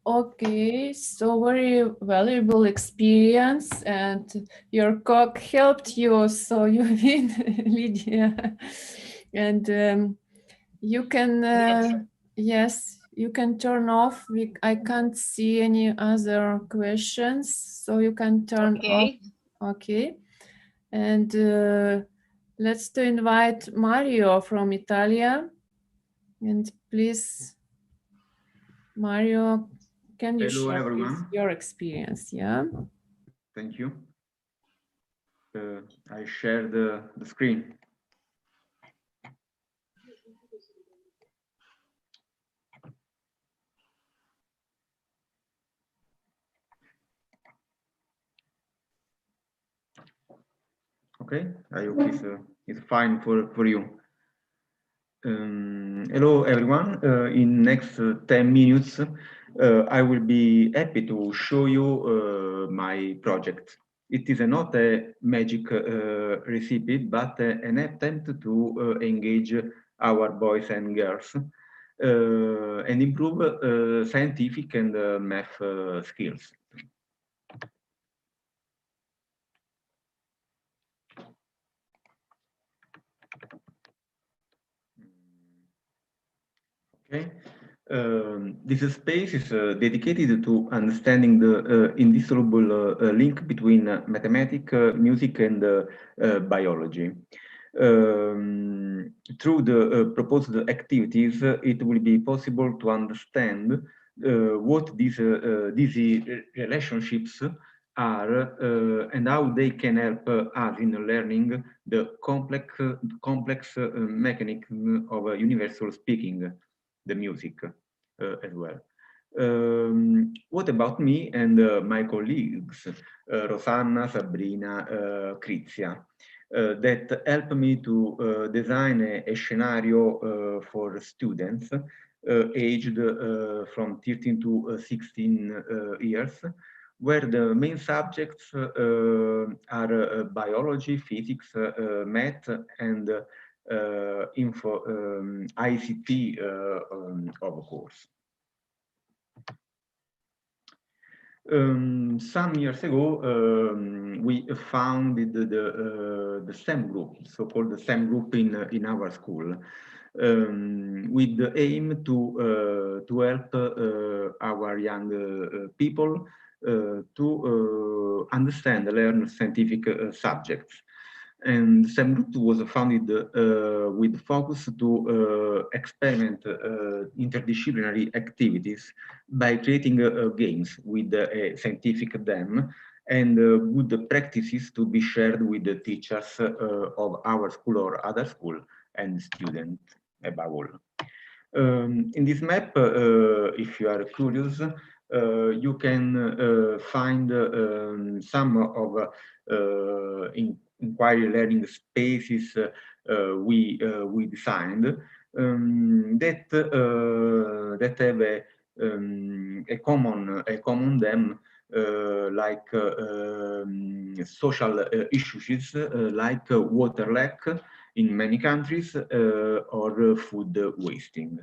Okay, so very valuable experience, and your cook helped you, so you win, Lydia. And you can, yes, you can turn off. I can't see any other questions, so you can turn off. Okay, and let's to invite Mario from Italia, and please, Mario, can you Hello, share everyone. your experience? Yeah. Thank you. I share the screen. Okay, I hope it's fine for you. Hello, everyone. In next 10 minutes, I will be happy to show you my project. It is not a magic recipe, but an attempt to engage our boys and girls and improve scientific and math skills. Okay. This space is dedicated to understanding the indissoluble link between mathematics, music, and biology. Through the proposed activities, it will be possible to understand what these relationships are and how they can help us in learning the complex mechanism of universal speaking, the music as well. What about me and my colleagues, Rosanna, Sabrina, Crizia, that help me to design a scenario for students aged from 13 to 16 years, where the main subjects are biology, physics, math, and ICT, of course. Some years ago, we founded the STEM group, so-called the STEM group in our school, with the aim to help our young people to understand and learn scientific subjects. And STEM group was founded with focus to experiment interdisciplinary activities by creating games with a scientific theme and good practices to be shared with the teachers of our school or other school and students above all. In this map, if you are curious, you can find some of inquiry learning spaces we designed that have a common them like social issues like water lack in many countries or food wasting.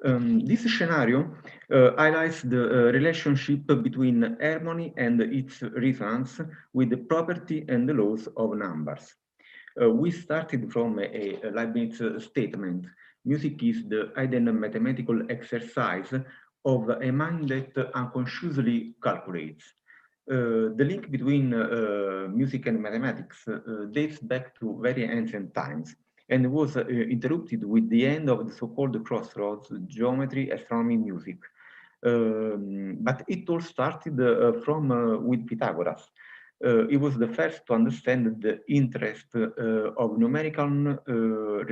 This scenario highlights the relationship between harmony and its resonance with the property and the laws of numbers. We started from a Leibniz statement. Music is the hidden mathematical exercise of a mind that unconsciously calculates. The link between music and mathematics dates back to very ancient times, and was interrupted with the end of the so-called crossroads, geometry, astronomy, music. But it all started with Pythagoras. He was the first to understand the interest of numerical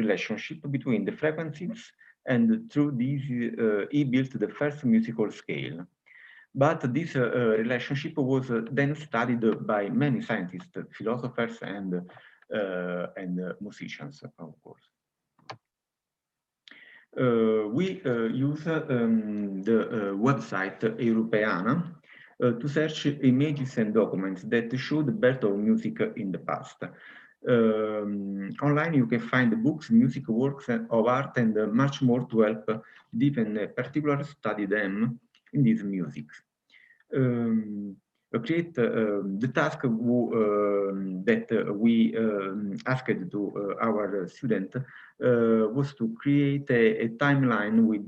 relationship between the frequencies, and through these he built the first musical scale. But this relationship was then studied by many scientists, philosophers, and musicians, of course. We use the website Europeana to search images and documents that show the birth of music in the past. Online you can find books, music, works of art, and much more to help deep and particular study them in this music. Create the task that we asked to our student was to create a timeline with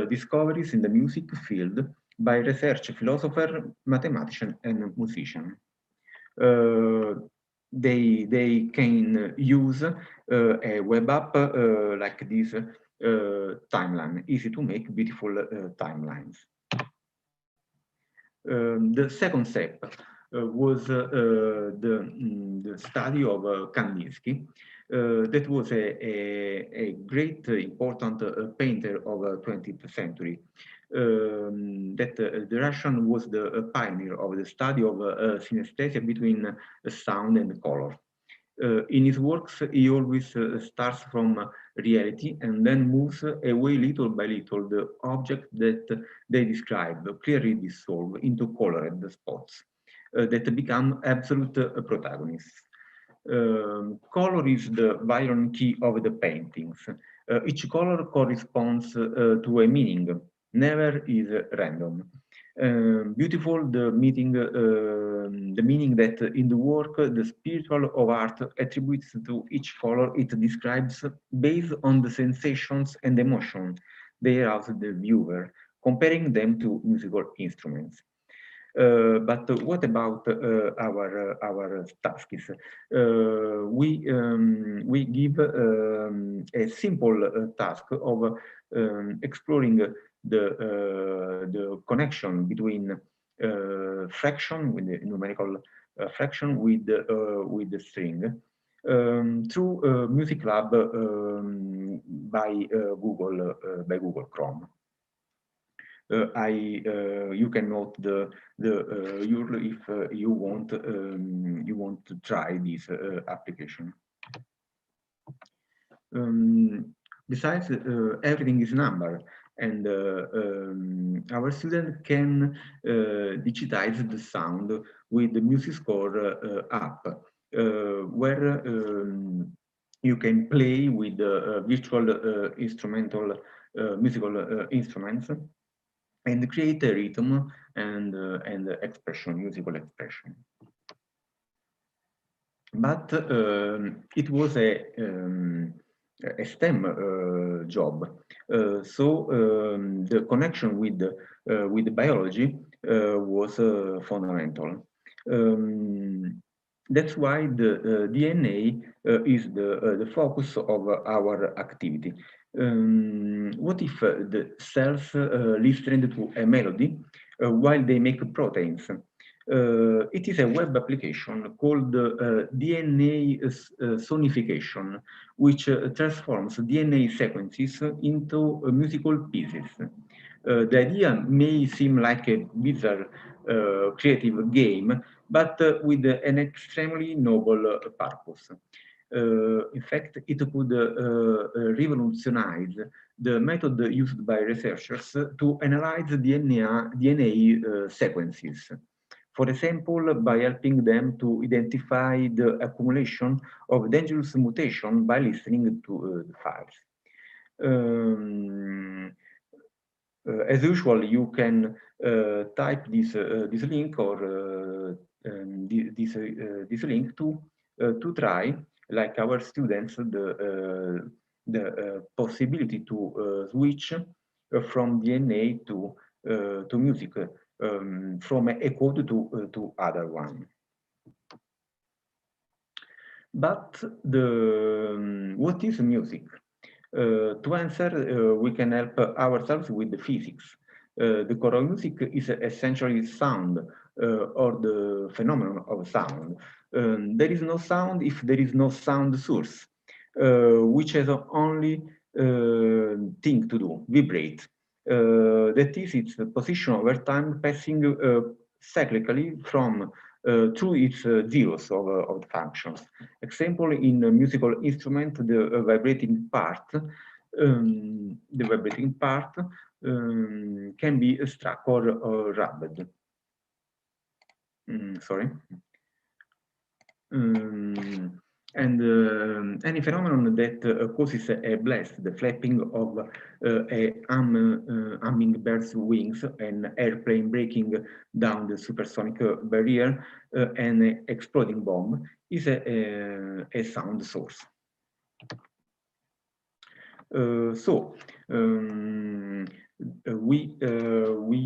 discoveries in the music field by research philosopher, mathematician, and musician. They can use a web app like this timeline, easy to make, beautiful timelines. The second step was the study of Kandinsky. That was a great, important painter of the 20th century. The Russian was the pioneer of the study of synesthesia between sound and color. In his works, he always starts from reality and then moves away little by little the object that they describe, clearly dissolve into colored spots that become absolute protagonists. Color is the violin key of the paintings. Each color corresponds to a meaning, never is random. Beautiful the meaning that in the work the spiritual of art attributes to each color it describes based on the sensations and emotions they arouse the viewer, comparing them to musical instruments. But what about our tasks? We give a simple task of exploring the connection between fraction with the numerical fraction with the string through Music Lab by Google Chrome. You can note the URL if you want to try this application. Besides, everything is number, and our student can digitize the sound with the Music Score app, where you can play with virtual instrumental musical instruments and create a rhythm and expression, musical expression. But it was a STEM job, so the connection with biology was fundamental. That's why the DNA is the focus of our activity. What if the cells listen to a melody while they make proteins? It is a web application called DNA sonification, which transforms DNA sequences into musical pieces. The idea may seem like a bizarre creative game, but with an extremely noble purpose. In fact, it could revolutionize the method used by researchers to analyze DNA sequences. For example, by helping them to identify the accumulation of dangerous mutation by listening to the files. As usual, you can type this link or this link to try, like our students, the possibility to switch from DNA to music, from a code to other one. But what is music? To answer, we can help ourselves with the physics. The core of music is essentially sound, or the phenomenon of sound. There is no sound if there is no sound source, which has only thing to do, vibrate. That is its position over time, passing cyclically from through its zeros of the functions. Example, in a musical instrument, the vibrating part can be struck or rubbed. Sorry. And any phenomenon that causes a blast, the flapping of a hummingbird's wings, an airplane breaking down the supersonic barrier, and an exploding bomb, is a sound source. We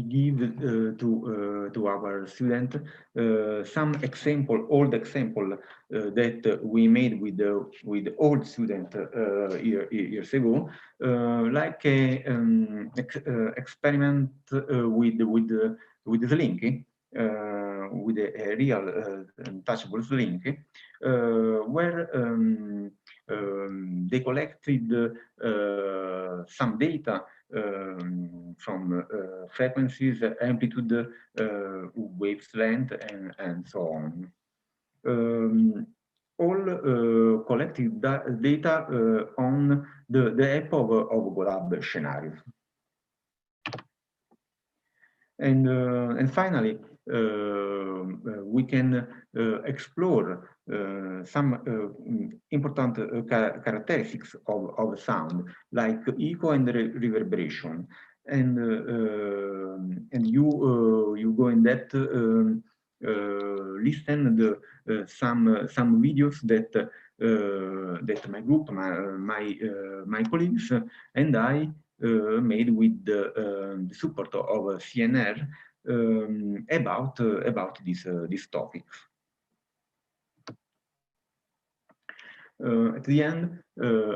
give to our student some example, old example that we made with old student years ago, like a experiment with the Slinky. With a real touchable Slinky, where they collected some data from frequencies, amplitude, waves length, and so on. All collected data on the app of GoLab scenarios. And finally, we can explore some important characteristics of sound, like echo and reverberation. And you go in depth, listen some videos that my group, my colleagues, and I made with the support of CNR about this topic. At the end,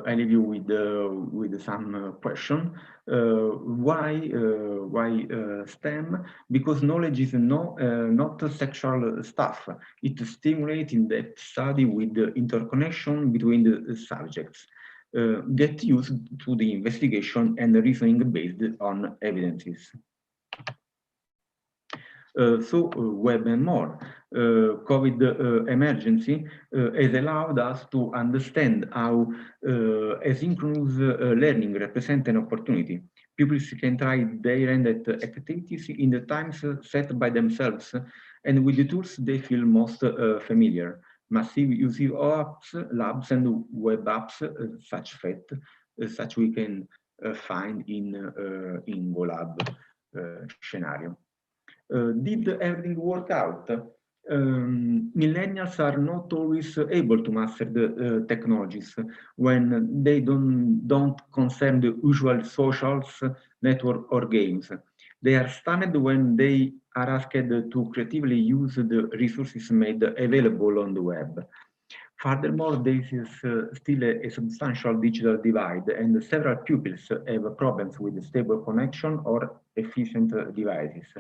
I leave you with some question. Why STEM? Because knowledge is not sexual stuff. It stimulates in-depth study with the interconnection between the subjects. Get used to the investigation and the reasoning based on evidences. Web and more. COVID emergency has allowed us to understand how asynchronous learning represents an opportunity. Pupils can try their end at activities in the times set by themselves and with the tools they feel most familiar. Massive use of apps, labs, and web apps, such we can find in GoLab scenario. Did everything work out? Millennials are not always able to master the technologies when they don't concern the usual socials, network, or games. They are stunned when they are asked to creatively use the resources made available on the web. Furthermore, there is still a substantial digital divide, and several pupils have problems with stable connection or efficient devices.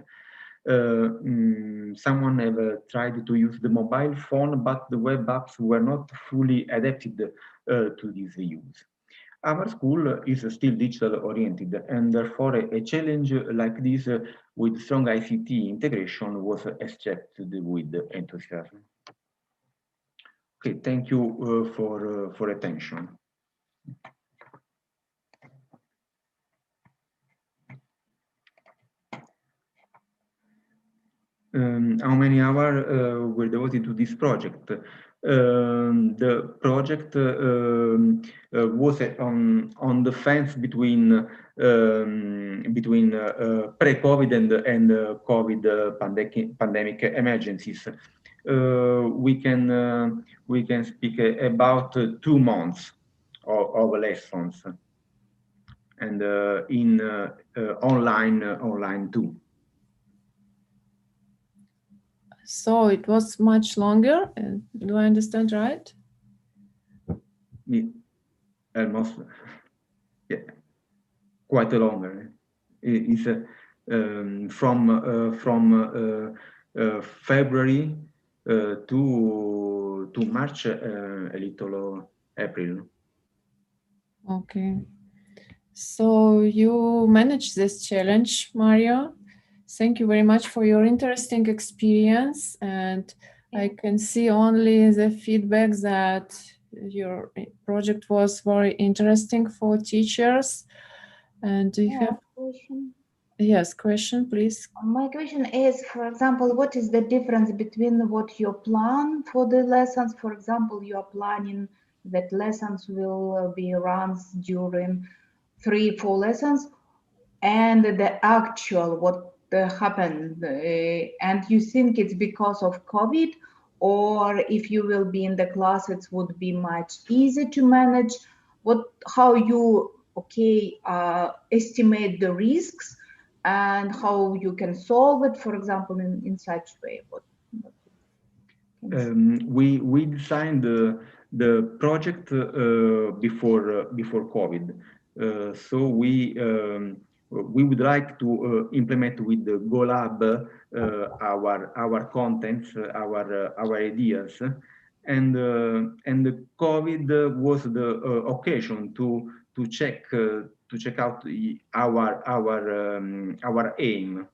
Someone have tried to use the mobile phone, but the web apps were not fully adapted to this use. Our school is still digital oriented, and therefore a challenge like this with strong ICT integration was accepted with enthusiasm. Okay, thank you for attention. How many hours were devoted to this project? The project was on the fence between pre-COVID and COVID pandemic emergencies. We can speak about 2 months of lessons, and in online too. So it was much longer. Do I understand right? almost, yeah, quite a longer. It's from February to March, a little April. Okay. So you managed this challenge, Mario. Thank you very much for your interesting experience. And I can see only the feedback that your project was very interesting for teachers. And do you have question? Yes, question, please. My question is, for example, what is the difference between what you plan for the lessons? For example, you are planning that lessons will be run during 3-4 lessons, and the actual what happened, and you think it's because of COVID, or if you will be in the class, it would be much easier to manage. How you estimate the risks and how you can solve it, for example, in such way? We designed the project before COVID, so we would like to implement with the GoLab our contents, our ideas, and the COVID was the occasion to check out our aim,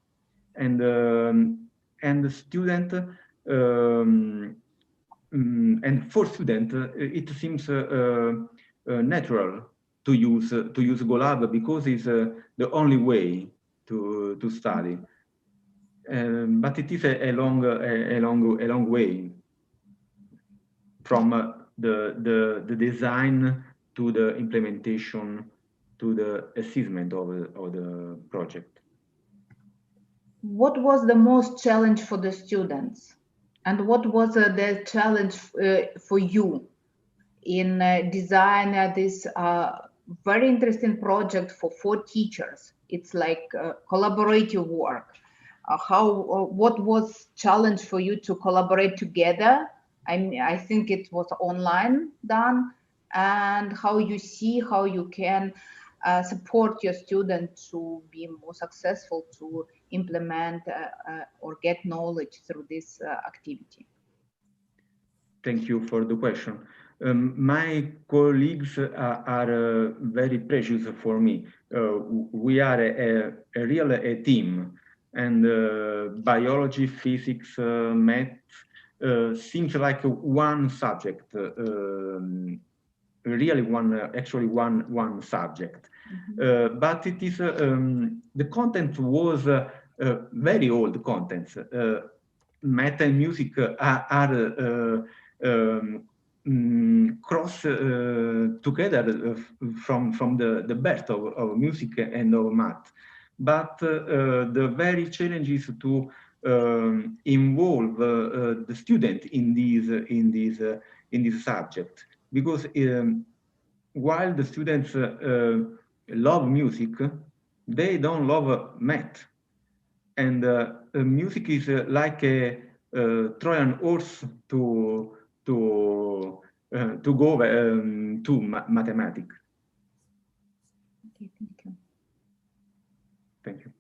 and the student. And for students, it seems natural to use GoLab because it's the only way to study. But it is a long way from the design to the implementation to the assessment of the project. What was the most challenge for the students? And what was the challenge for you in design this very interesting project for 4 teachers? It's like collaborative work. What was challenge for you to collaborate together? I think it was online done, and how you can support your students to be more successful to implement or get knowledge through this activity. Thank you for the question. My colleagues are very precious for me. We are a real team, and biology, physics, math seems like one subject. Really one subject. Mm-hmm. But it is the content was very old content. Math and music are cross together from the birth of music and of math. But the very challenge is to involve the student in this subject, because while the students love music, they don't love math, and music is like a Trojan horse to go to mathematics. Okay, thank you. Thank you.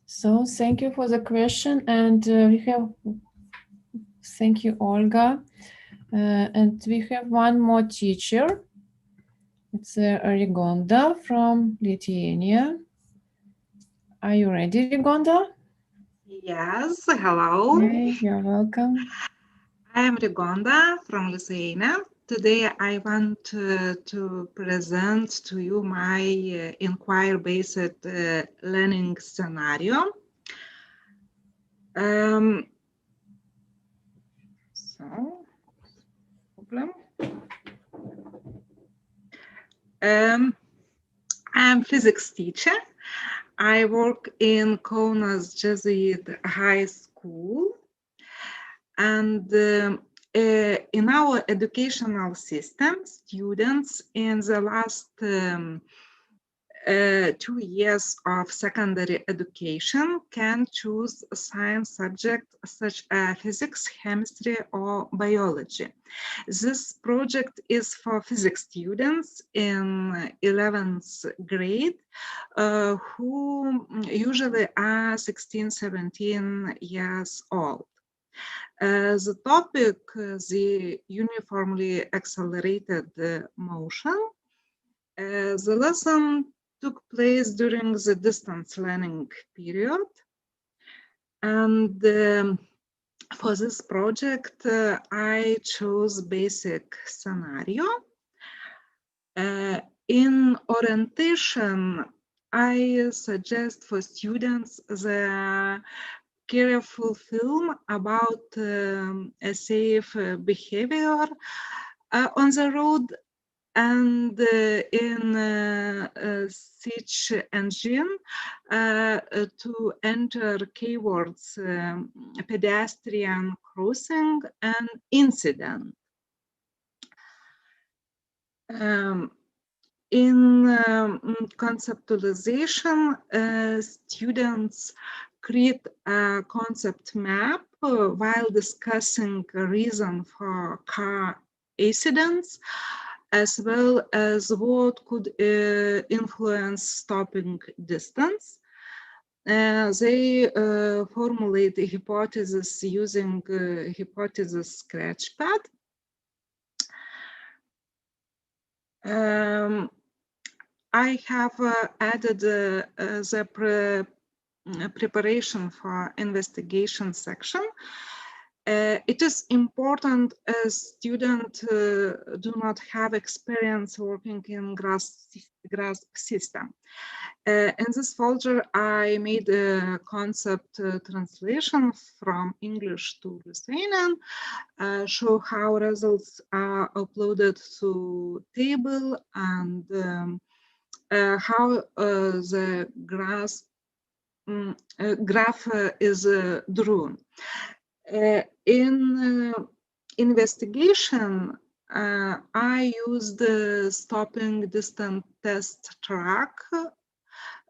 So thank you for the question, and we have. Thank you, Olga. And we have one more teacher. It's Rigonda from Lithuania. Are you ready, Rigonda? Yes, hello. Okay, you're welcome. I am Rigonda from Lithuania. Today I want to present to you my inquiry-based learning scenario. I'm physics teacher. I work in Kaunas Jesuit High School, and in our educational system, students in the last 2 years of secondary education can choose a science subject such as physics, chemistry, or biology. This project is for physics students in 11th grade who usually are 16, 17 years old. The topic, the uniformly accelerated motion. The lesson took place during the distance learning period. And for this project, I chose basic scenario. In orientation, I suggest for students the careful film about a safe behavior on the road, and in search engine to enter keywords pedestrian crossing and incident. In conceptualization, students create a concept map while discussing a reason for car accidents, as well as what could influence stopping distance. They formulate a hypothesis using hypothesis sketchpad. I have added the preparation for investigation section. It is important as students do not have experience working in grasp system. In this folder, I made a concept translation from English to Lithuanian, show how results are uploaded to table, and how the graph is drawn. In investigation, I used the stopping distance test track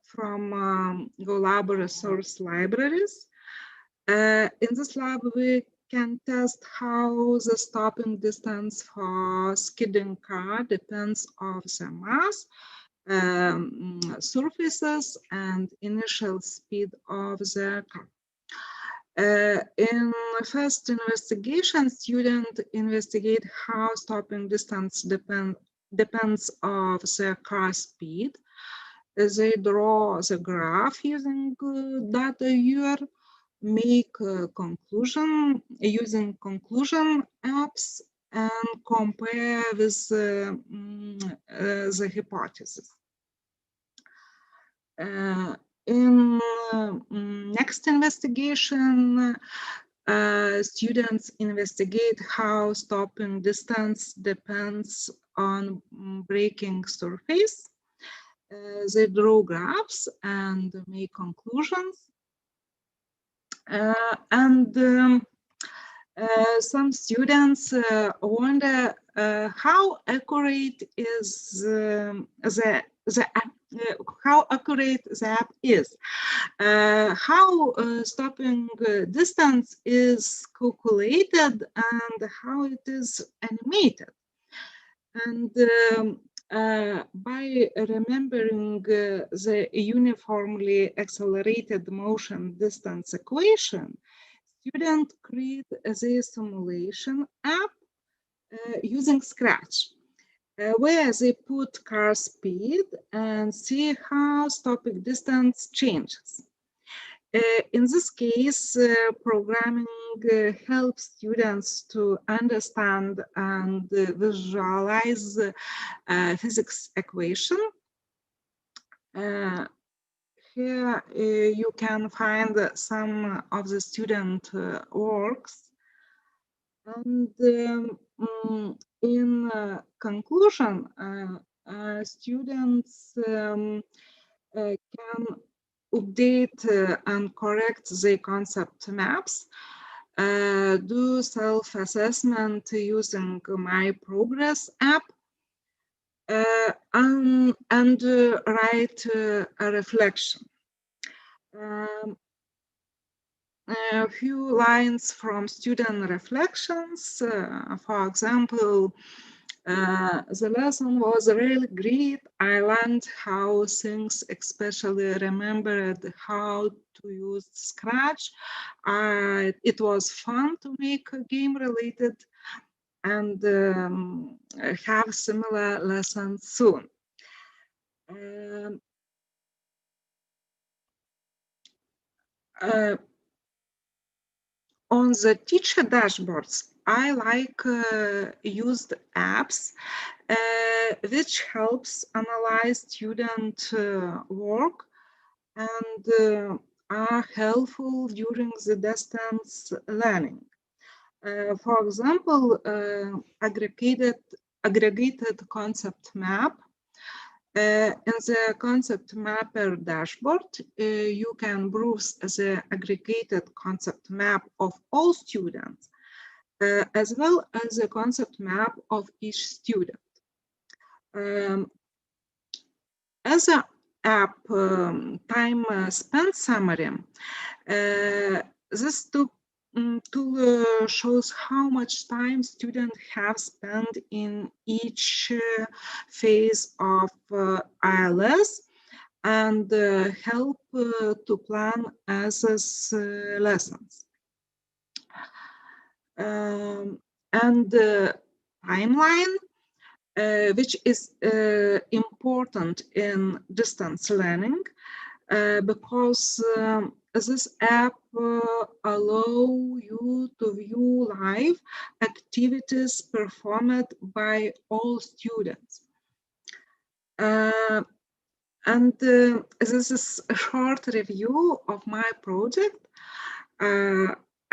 from GoLab resource libraries. In this lab, we can test how the stopping distance for skidding car depends on the mass, surfaces, and initial speed of the car. In first investigation, students investigate how stopping distance depends on the car speed. They draw the graph using data viewer, make a conclusion using conclusion apps, and compare with the hypothesis. In next investigation, students investigate how stopping distance depends on braking surface. They draw graphs and make conclusions. Some students wonder how accurate is how accurate the app is, how stopping distance is calculated, and how it is animated. And by remembering the uniformly accelerated motion distance equation, students create a simulation app using Scratch, where they put car speed and see how stopping distance changes. In this case, programming helps students to understand and visualize physics equation. Here you can find some of the student works. And in conclusion, students can update and correct the concept maps, do self-assessment using My Progress app, and write a reflection. A few lines from student reflections. For example, the lesson was really great. I learned how things, especially remembered how to use Scratch. It was fun to make a game related and have similar lessons soon. On the teacher dashboards, I like used apps which helps analyze student work and are helpful during the distance learning. For example, aggregated concept map. In the concept mapper dashboard, you can browse the aggregated concept map of all students, as well as the concept map of each student. As an app time spent summary, this tool shows how much time students have spent in each phase of ILS and help to plan as lessons. And timeline, which is important in distance learning because this app allow you to view live activities performed by all students. And this is a short review of my project.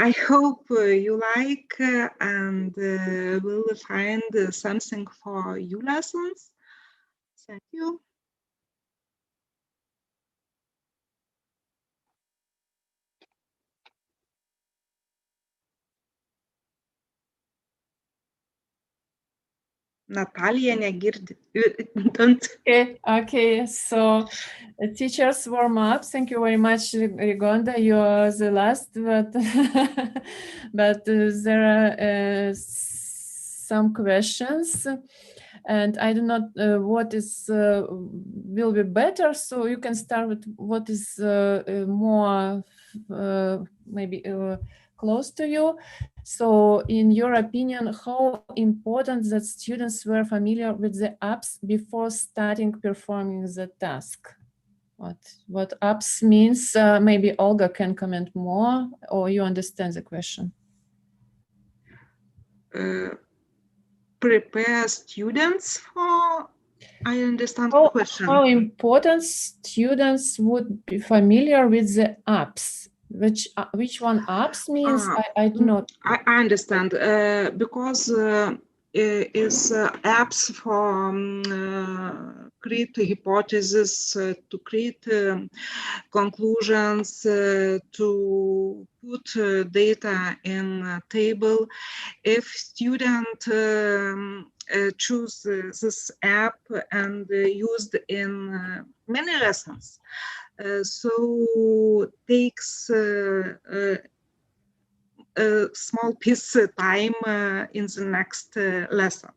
I hope you like and will find something for your lessons. Thank you. Natalia negirdi. Don't. Okay. So teachers warm up. Thank you very much, Rigonda. You are the last, but but there are some questions, and I do not what is will be better. So you can start with what is more maybe close to you. So in your opinion, how important that students were familiar with the apps before starting performing the task? What apps means? Maybe Olga can comment more, or you understand the question? Prepare students for, I understand the question. How important students would be familiar with the apps? Which one apps means? I do not. I understand because is apps for create hypotheses, to create conclusions, to put data in a table. If student choose this app and used in many lessons, so takes a small piece of time in the next lesson.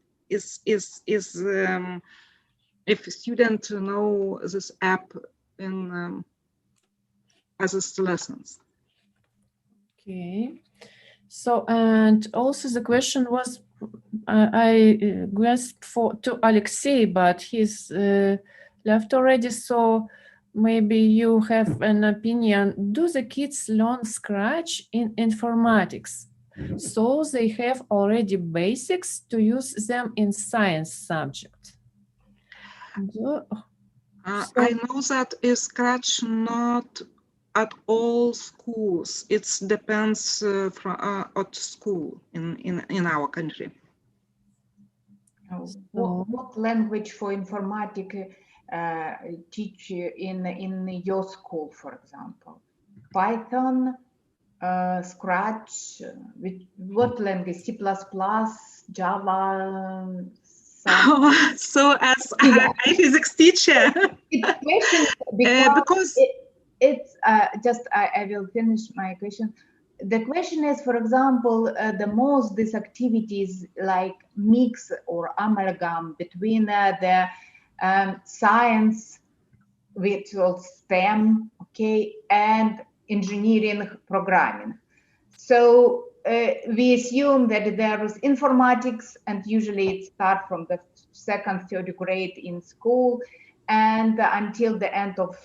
If a student know this app in as lessons. Okay. So, and also the question was, I guess to Alexei, but he's left already. So maybe you have an opinion. Do the kids learn Scratch in informatics? So they have already basics to use them in science subject. I know that is Scratch not at all schools. It depends from at school in our country. What language for informatics teach in your school, for example? Python, Scratch, what language? C++, Java, So as a physics teacher, question because it's just I will finish my question. The question is, for example, the most these activities like mix or amalgam between the science, which was STEM, okay, and engineering programming. So we assume that there is informatics, and usually it starts from the second, third grade in school and until the end of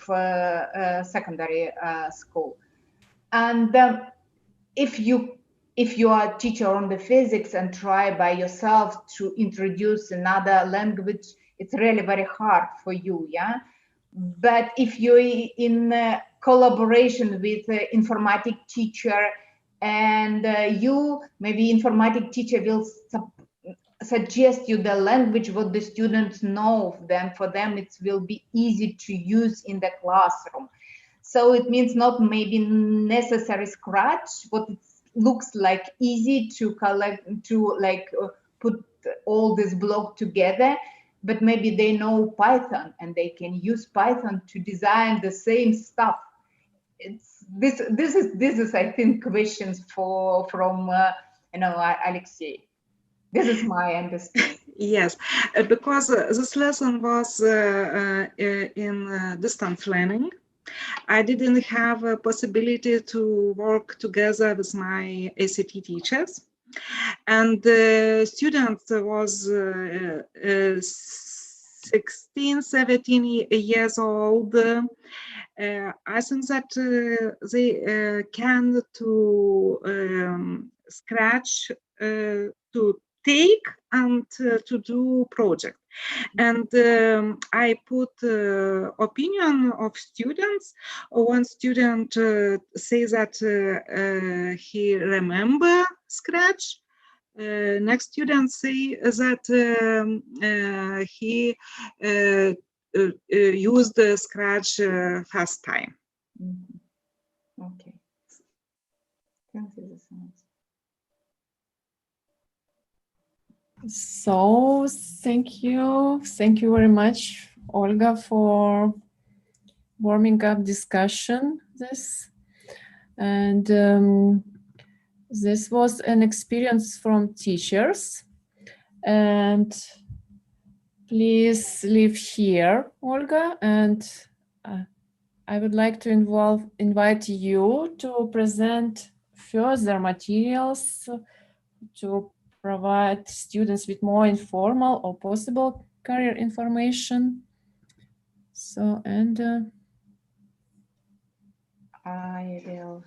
secondary school. And if you are a teacher on the physics and try by yourself to introduce another language, it's really very hard for you, yeah. But if you're in collaboration with an informatic teacher, and you maybe informatic teacher will suggest you the language what the students know, then for them it will be easy to use in the classroom. So it means not maybe necessary scratch, but it looks like easy to collect, to like put all this block together, but maybe they know Python and they can use Python to design the same stuff. It's this is I think questions from Alexei. This is my understanding. Yes, because this lesson was in distance learning. I didn't have a possibility to work together with my ACT teachers, and the student was 16, 17 years old. I think that they can to scratch, to take and to do project. And I put opinion of students. One student says that he remember scratch. Next student say that he used the scratch first time. Mm-hmm. Okay. Thank you so much. So thank you very much, Olga, for warming up discussion this. And this was an experience from teachers. And please leave here, Olga, and I would like to invite you to present further materials to provide students with more informal or possible career information. So, and I will.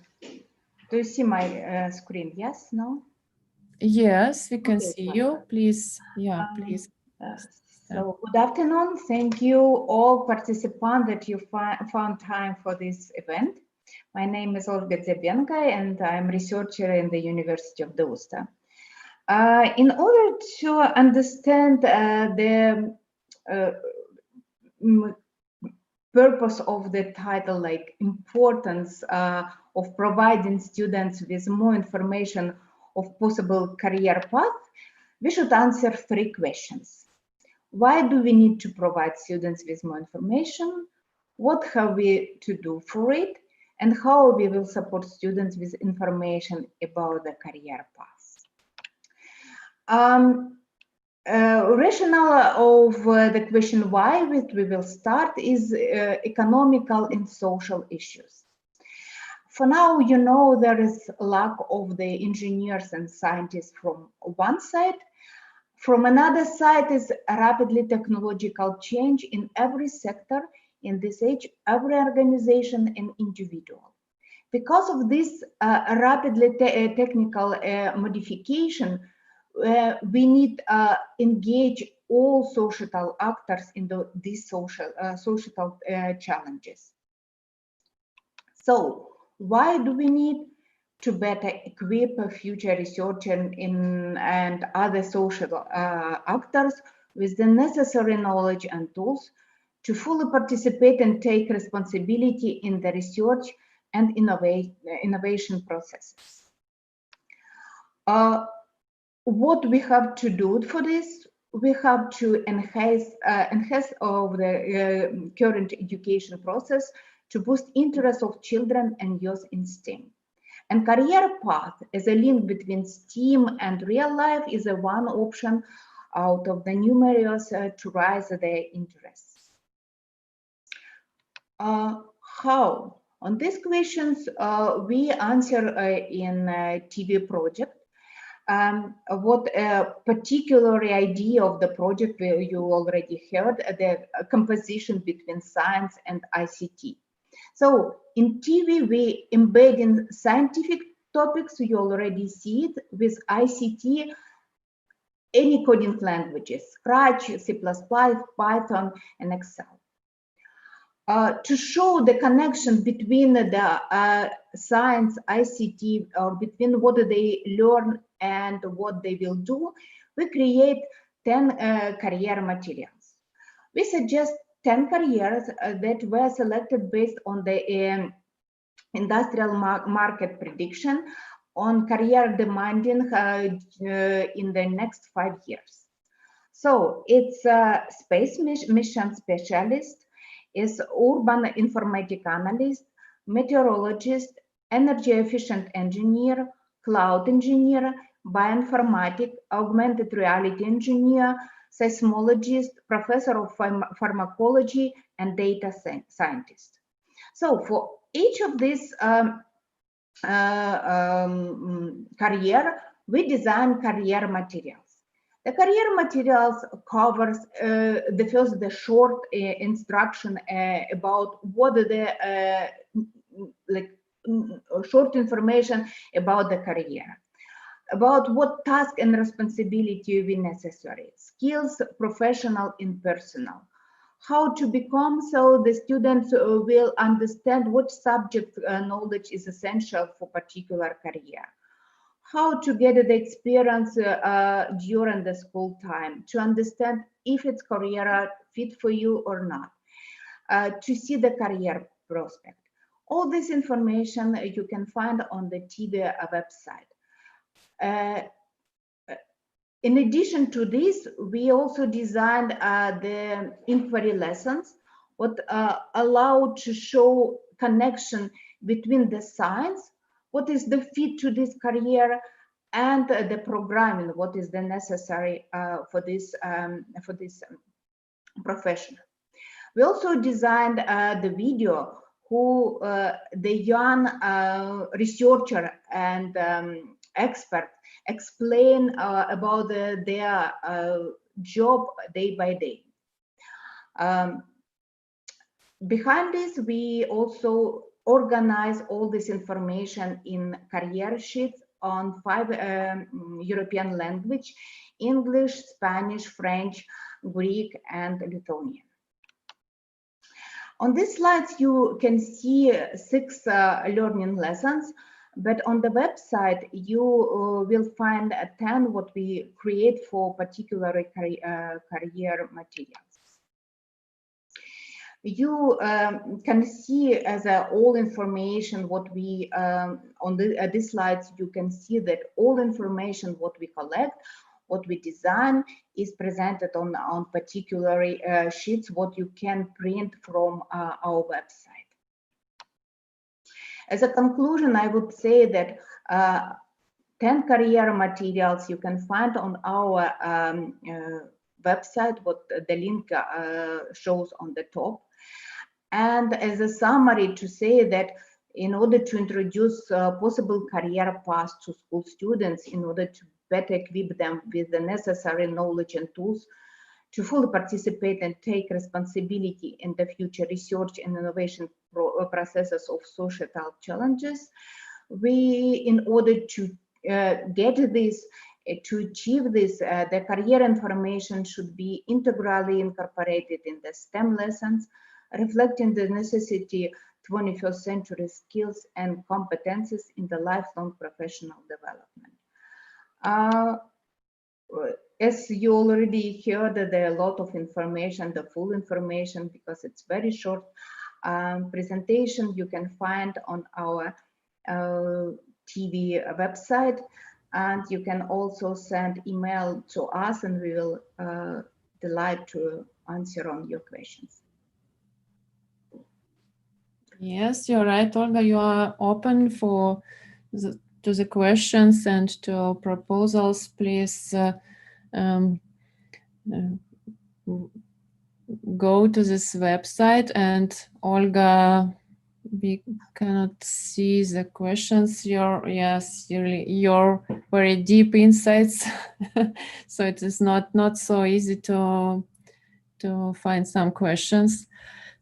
Do you see my screen? Yes, no? Yes, we can see fine. you. Please, yeah, please. So good afternoon. Thank you all participants that you found time for this event. My name is Olga Dzebenko and I'm a researcher in the University of Dousta. In order to understand the purpose of the title, like importance of providing students with more information of possible career path, we should answer 3 questions. Why do we need to provide students with more information? What have we to do for it? And how we will support students with information about the career path? Rationale of the question why we will start is economical and social issues. For now, you know, there is lack of the engineers and scientists from one side. From another side is a rapidly technological change in every sector in this age, every organization and individual. Because of this rapidly technical modification, we need engage all societal actors in these societal challenges. So why do we need to better equip future researchers and other social actors with the necessary knowledge and tools to fully participate and take responsibility in the research and innovation processes? What we have to do for this? we have to enhance of the current education process to boost interest of children and youth in STEM. And career path as a link between STEM and real life is a one option out of the numerous to raise their interests. How? On these questions, we answer in TIWI project. What a particular idea of the project you already heard, the composition between science and ICT. So in TIWI, we embed in scientific topics, you already see it, with ICT, any coding languages, Scratch, C++, Python, and Excel. To show the connection between the science, ICT, or between what they learn and what they will do, we create 10 career materials. We suggest 10 careers that were selected based on the industrial market prediction on career demanding in the next 5 years. So it's a space mission specialist, is urban informatic analyst, meteorologist, energy efficient engineer, cloud engineer, bioinformatic, augmented reality engineer, seismologist, professor of pharmacology, and data scientist. So for each of these career, we design career materials. The career materials covers the short instruction about what the short information about the career, about what task and responsibility will be necessary, skills, professional and personal, how to become, so the students will understand what subject knowledge is essential for particular career, how to get the experience during the school time, to understand if it's career fit for you or not, to see the career prospect. All this information you can find on the TIWI website. In addition to this, we also designed the inquiry lessons, what allow to show connection between the science, what is the fit to this career, and the programming, what is the necessary for this profession. We also designed the video who the young researcher and expert explain about their job day by day. Behind this, we also organize all this information in career sheets on 5 European languages: English, Spanish, French, Greek, and Lithuanian. On these slides, you can see 6 learning lessons, but on the website, you will find 10 what we create for particular career materials. You can see as all information what we, on these slides, you can see that all information what we collect, what we design is presented on particular sheets, what you can print from our website. As a conclusion, I would say that 10 career materials you can find on our website, what the link shows on the top. And as a summary, to say that in order to introduce possible career paths to school students, in order to better equip them with the necessary knowledge and tools to fully participate and take responsibility in the future research and innovation processes of societal challenges, we, in order to get this, to achieve this, the career information should be integrally incorporated in the STEM lessons, reflecting the necessity 21st century skills and competences in the lifelong professional development. As you already heard, there are a lot of information, the full information, because it's very short presentation you can find on our TIWI website. And you can also send email to us, and we will delight to answer on your questions. Yes, you're right, Olga. You are open to the questions and to proposals. Please go to this website, and Olga, we cannot see the questions. Your very deep insights. So it is not so easy to find some questions.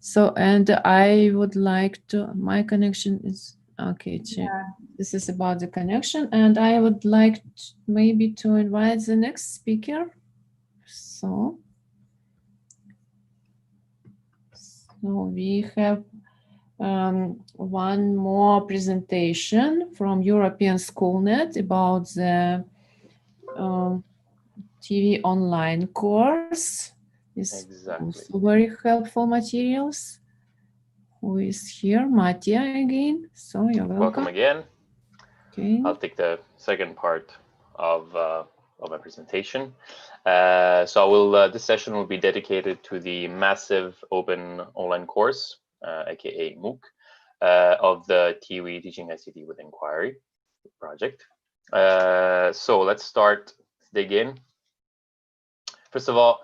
So, and I would like to, my connection is okay. Yeah. This is about the connection, and I would like maybe to invite the next speaker. So we have one more presentation from European SchoolNet about the TIWI online course. Exactly. Also very helpful materials. Who is here? Mattia again. So you're welcome. Welcome again. Okay. I'll take the second part of my presentation. So I will. This session will be dedicated to the massive open online course, aka MOOC, of the TIWI Teaching ICT with Inquiry project. So let's start. Dig in. First of all,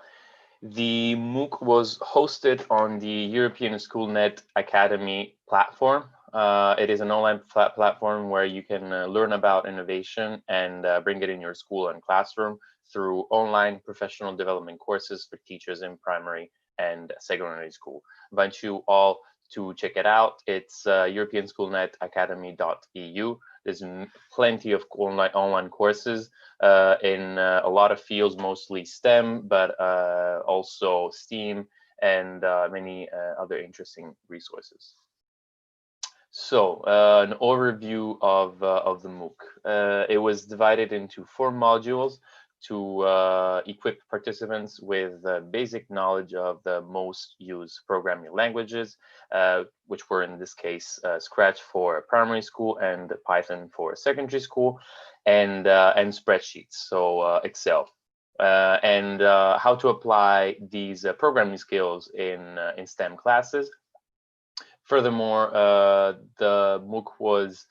the MOOC was hosted on the European SchoolNet Academy platform. It is an online platform where you can learn about innovation and bring it in your school and classroom through online professional development courses for teachers in primary and secondary school. I invite you all to check it out. It's europeanschoolnetacademy.eu. There's plenty of online courses in a lot of fields, mostly STEM, but also STEAM and many other interesting resources. So an overview of the MOOC. It was divided into 4 modules to equip participants with basic knowledge of the most used programming languages, which were in this case Scratch for primary school and Python for secondary school, and spreadsheets, so Excel, and how to apply these programming skills in STEM classes. Furthermore, the MOOC was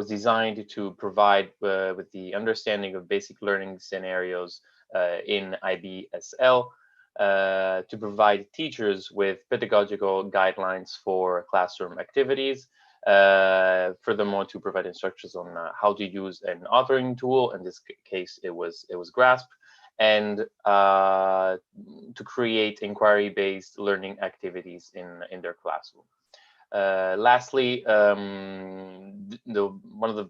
designed to provide with the understanding of basic learning scenarios in IBSL, to provide teachers with pedagogical guidelines for classroom activities. Furthermore, to provide instructions on how to use an authoring tool. In this case, it was GRASP, and to create inquiry-based learning activities in their classroom. Lastly, one of the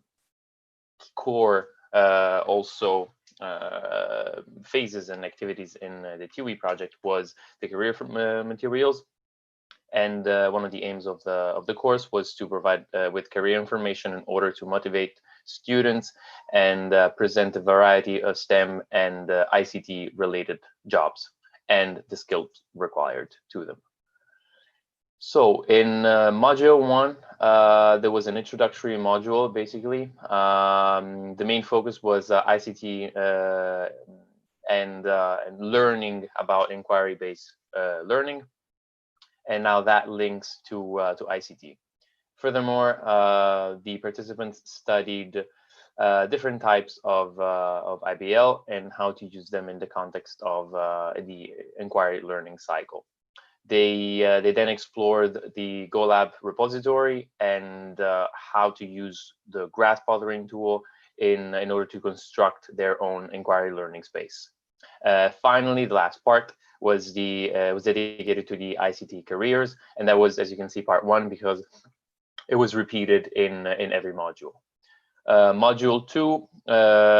core also phases and activities in the TIWI project was the career materials. And one of the aims of the course was to provide with career information in order to motivate students and present a variety of STEM and ICT related jobs and the skills required to them. So in module 1, there was an introductory module, basically. The main focus was ICT and learning about inquiry-based learning. And now that links to ICT. Furthermore, the participants studied different types of IBL and how to use them in the context of the inquiry learning cycle. They then explored the GoLab repository and how to use the GRASP authoring tool in order to construct their own inquiry learning space. Finally, the last part was dedicated to the ICT careers, and that was, as you can see, part 1, because it was repeated in every module. Module 2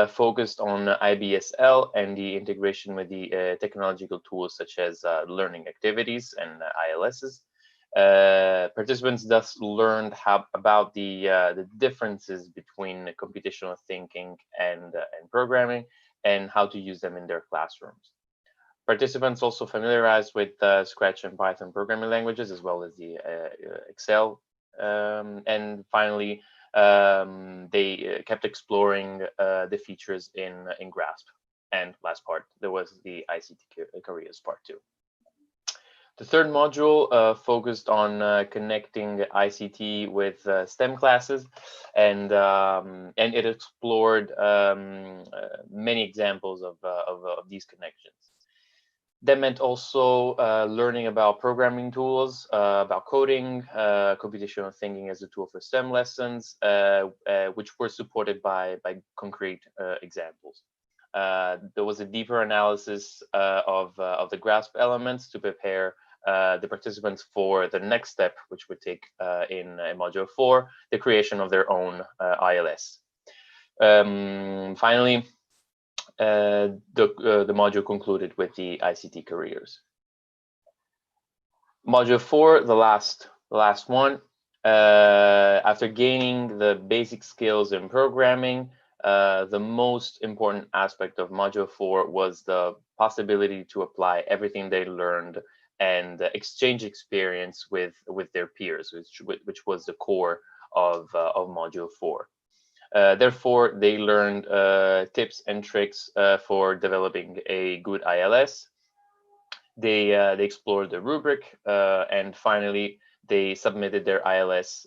focused on IBSL and the integration with the technological tools such as learning activities and ILSs. Participants thus learned about the differences between computational thinking and programming, and how to use them in their classrooms. Participants also familiarized with Scratch and Python programming languages, as well as the Excel. And finally, they kept exploring the features in GRASP. And last part, there was the ICT careers part too. The third module focused on connecting ICT with STEM classes, and it explored many examples of these connections. That meant also learning about programming tools, about coding, computational thinking as a tool for STEM lessons, which were supported by concrete examples. There was a deeper analysis of the GRASP elements to prepare the participants for the next step, which would take in Module 4, the creation of their own ILS. Finally, the module concluded with the ICT careers. Module 4, the last one, after gaining the basic skills in programming, the most important aspect of Module 4 was the possibility to apply everything they learned and exchange experience with their peers, which was the core of Module 4. Therefore, they learned tips and tricks for developing a good ILS. They explored the rubric, and finally, they submitted their ILS,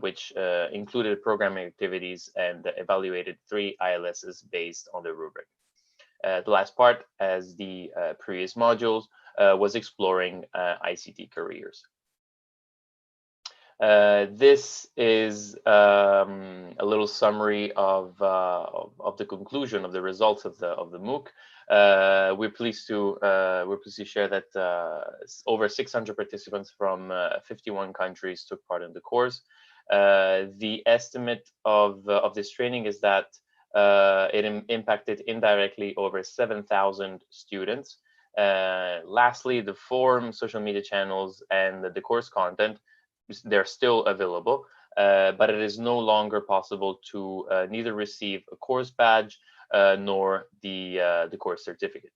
which included programming activities and evaluated 3 ILSs based on the rubric. The last part, as the previous modules, was exploring ICT careers. This is a little summary of the conclusion of the results of the MOOC. We're pleased to share that over 600 participants from 51 countries took part in the course. The estimate of this training is that it impacted indirectly over 7,000 students. Lastly, the forum, social media channels, and the course content, they're still available, but it is no longer possible to neither receive a course badge nor the course certificate.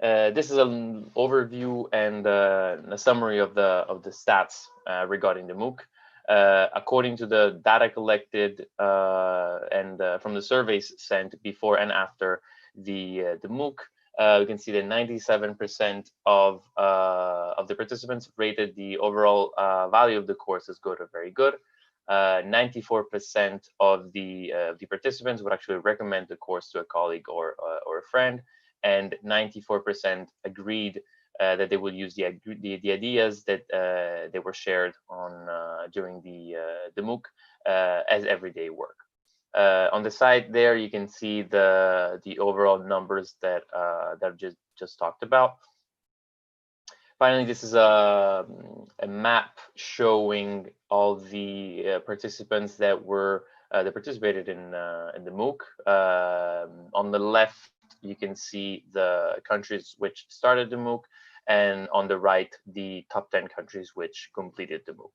This is an overview and a summary of the stats regarding the MOOC. According to the data collected and from the surveys sent before and after the MOOC, we can see that 97% of the participants rated the overall value of the course as good or very good. 94% of the participants would actually recommend the course to a colleague or a friend, and 94% agreed that they would use the ideas that they were shared on during the MOOC as everyday work. On the side there, you can see the overall numbers that I've just talked about. Finally, this is a map showing all the participants that participated in the MOOC. On the left, you can see the countries which started the MOOC, and on the right, the top 10 countries which completed the MOOC.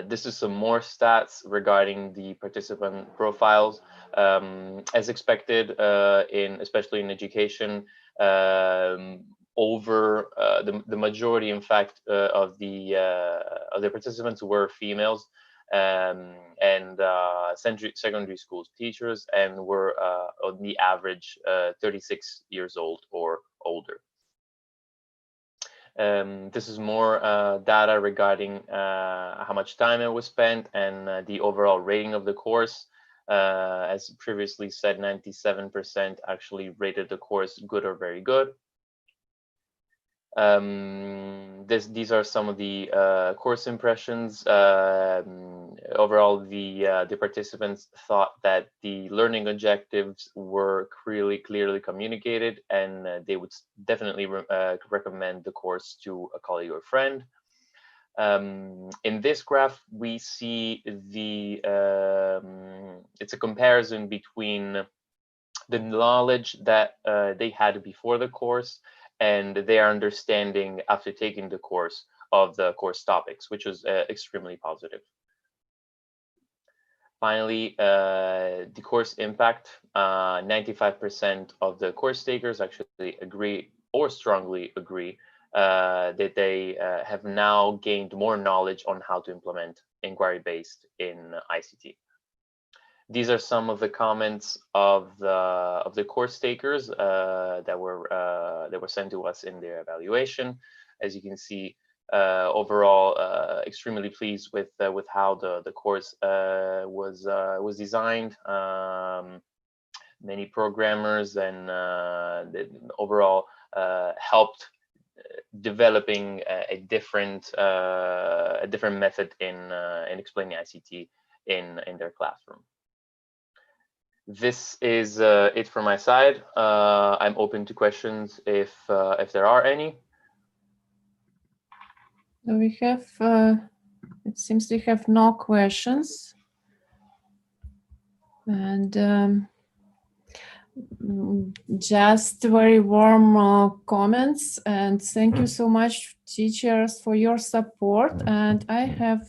This is some more stats regarding the participant profiles. As expected, especially in education, over the majority, in fact, of the participants were females, and secondary schools teachers, and were on the average 36 years old or older. This is more data regarding how much time it was spent and the overall rating of the course. As previously said, 97% actually rated the course good or very good. These are some of the course impressions. Overall, the participants thought that the learning objectives were clearly communicated, and they would definitely recommend the course to a colleague or friend. In this graph, we see it's a comparison between the knowledge that they had before the course and their understanding after taking the course of the course topics, which was extremely positive. Finally, the course impact, 95% of the course takers actually agree or strongly agree that they have now gained more knowledge on how to implement inquiry-based in ICT. These are some of the comments of the course takers that were sent to us in their evaluation. As you can see, overall, extremely pleased with how the course was designed. Many programmers and overall helped developing a different method in explaining ICT in their classroom. This is it from my side. I'm open to questions if there are any. We have, it seems we have no questions. And just very warm comments, and thank you so much, teachers, for your support. And I have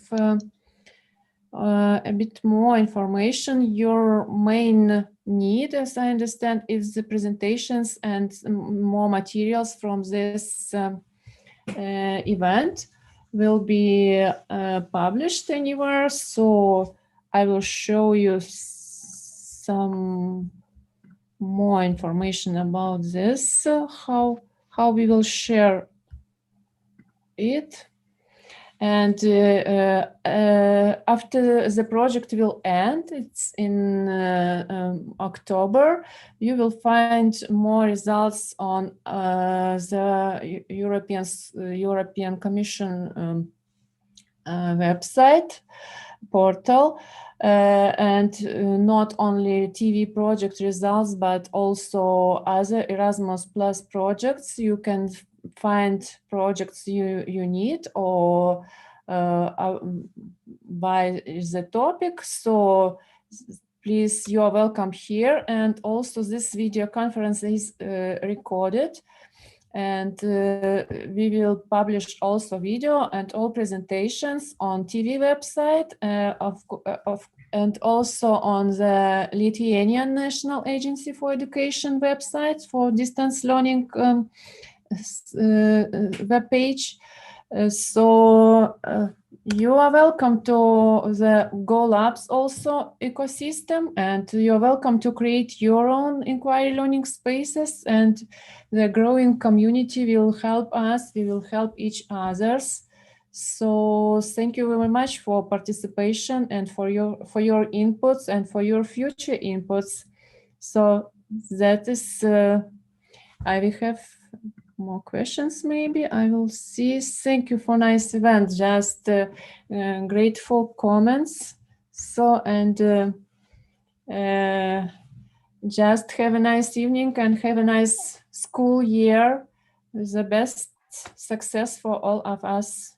a bit more information. Your main need, as I understand, is the presentations and more materials from this event will be published anywhere. So I will show you some more information about this, how we will share it. And after the project will end, it's in October, you will find more results on the European Commission website portal. And not only TIWI project results, but also other Erasmus Plus projects. You can find projects you need or by the topic. So please, you are welcome here. And also this video conference is recorded. And we will publish also video and all presentations on TIWI website and also on the Lithuanian National Agency for Education website for distance learning webpage. So you are welcome to the Go Labs also ecosystem, and you're welcome to create your own inquiry learning spaces, and the growing community will help us, we will help each others. So thank you very much for participation and for your inputs and for your future inputs. So that is, I will have more questions maybe. I will see. Thank you for nice event. Just grateful comments. So, and just have a nice evening and have a nice school year with the best success for all of us.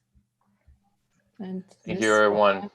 And thank you, everyone.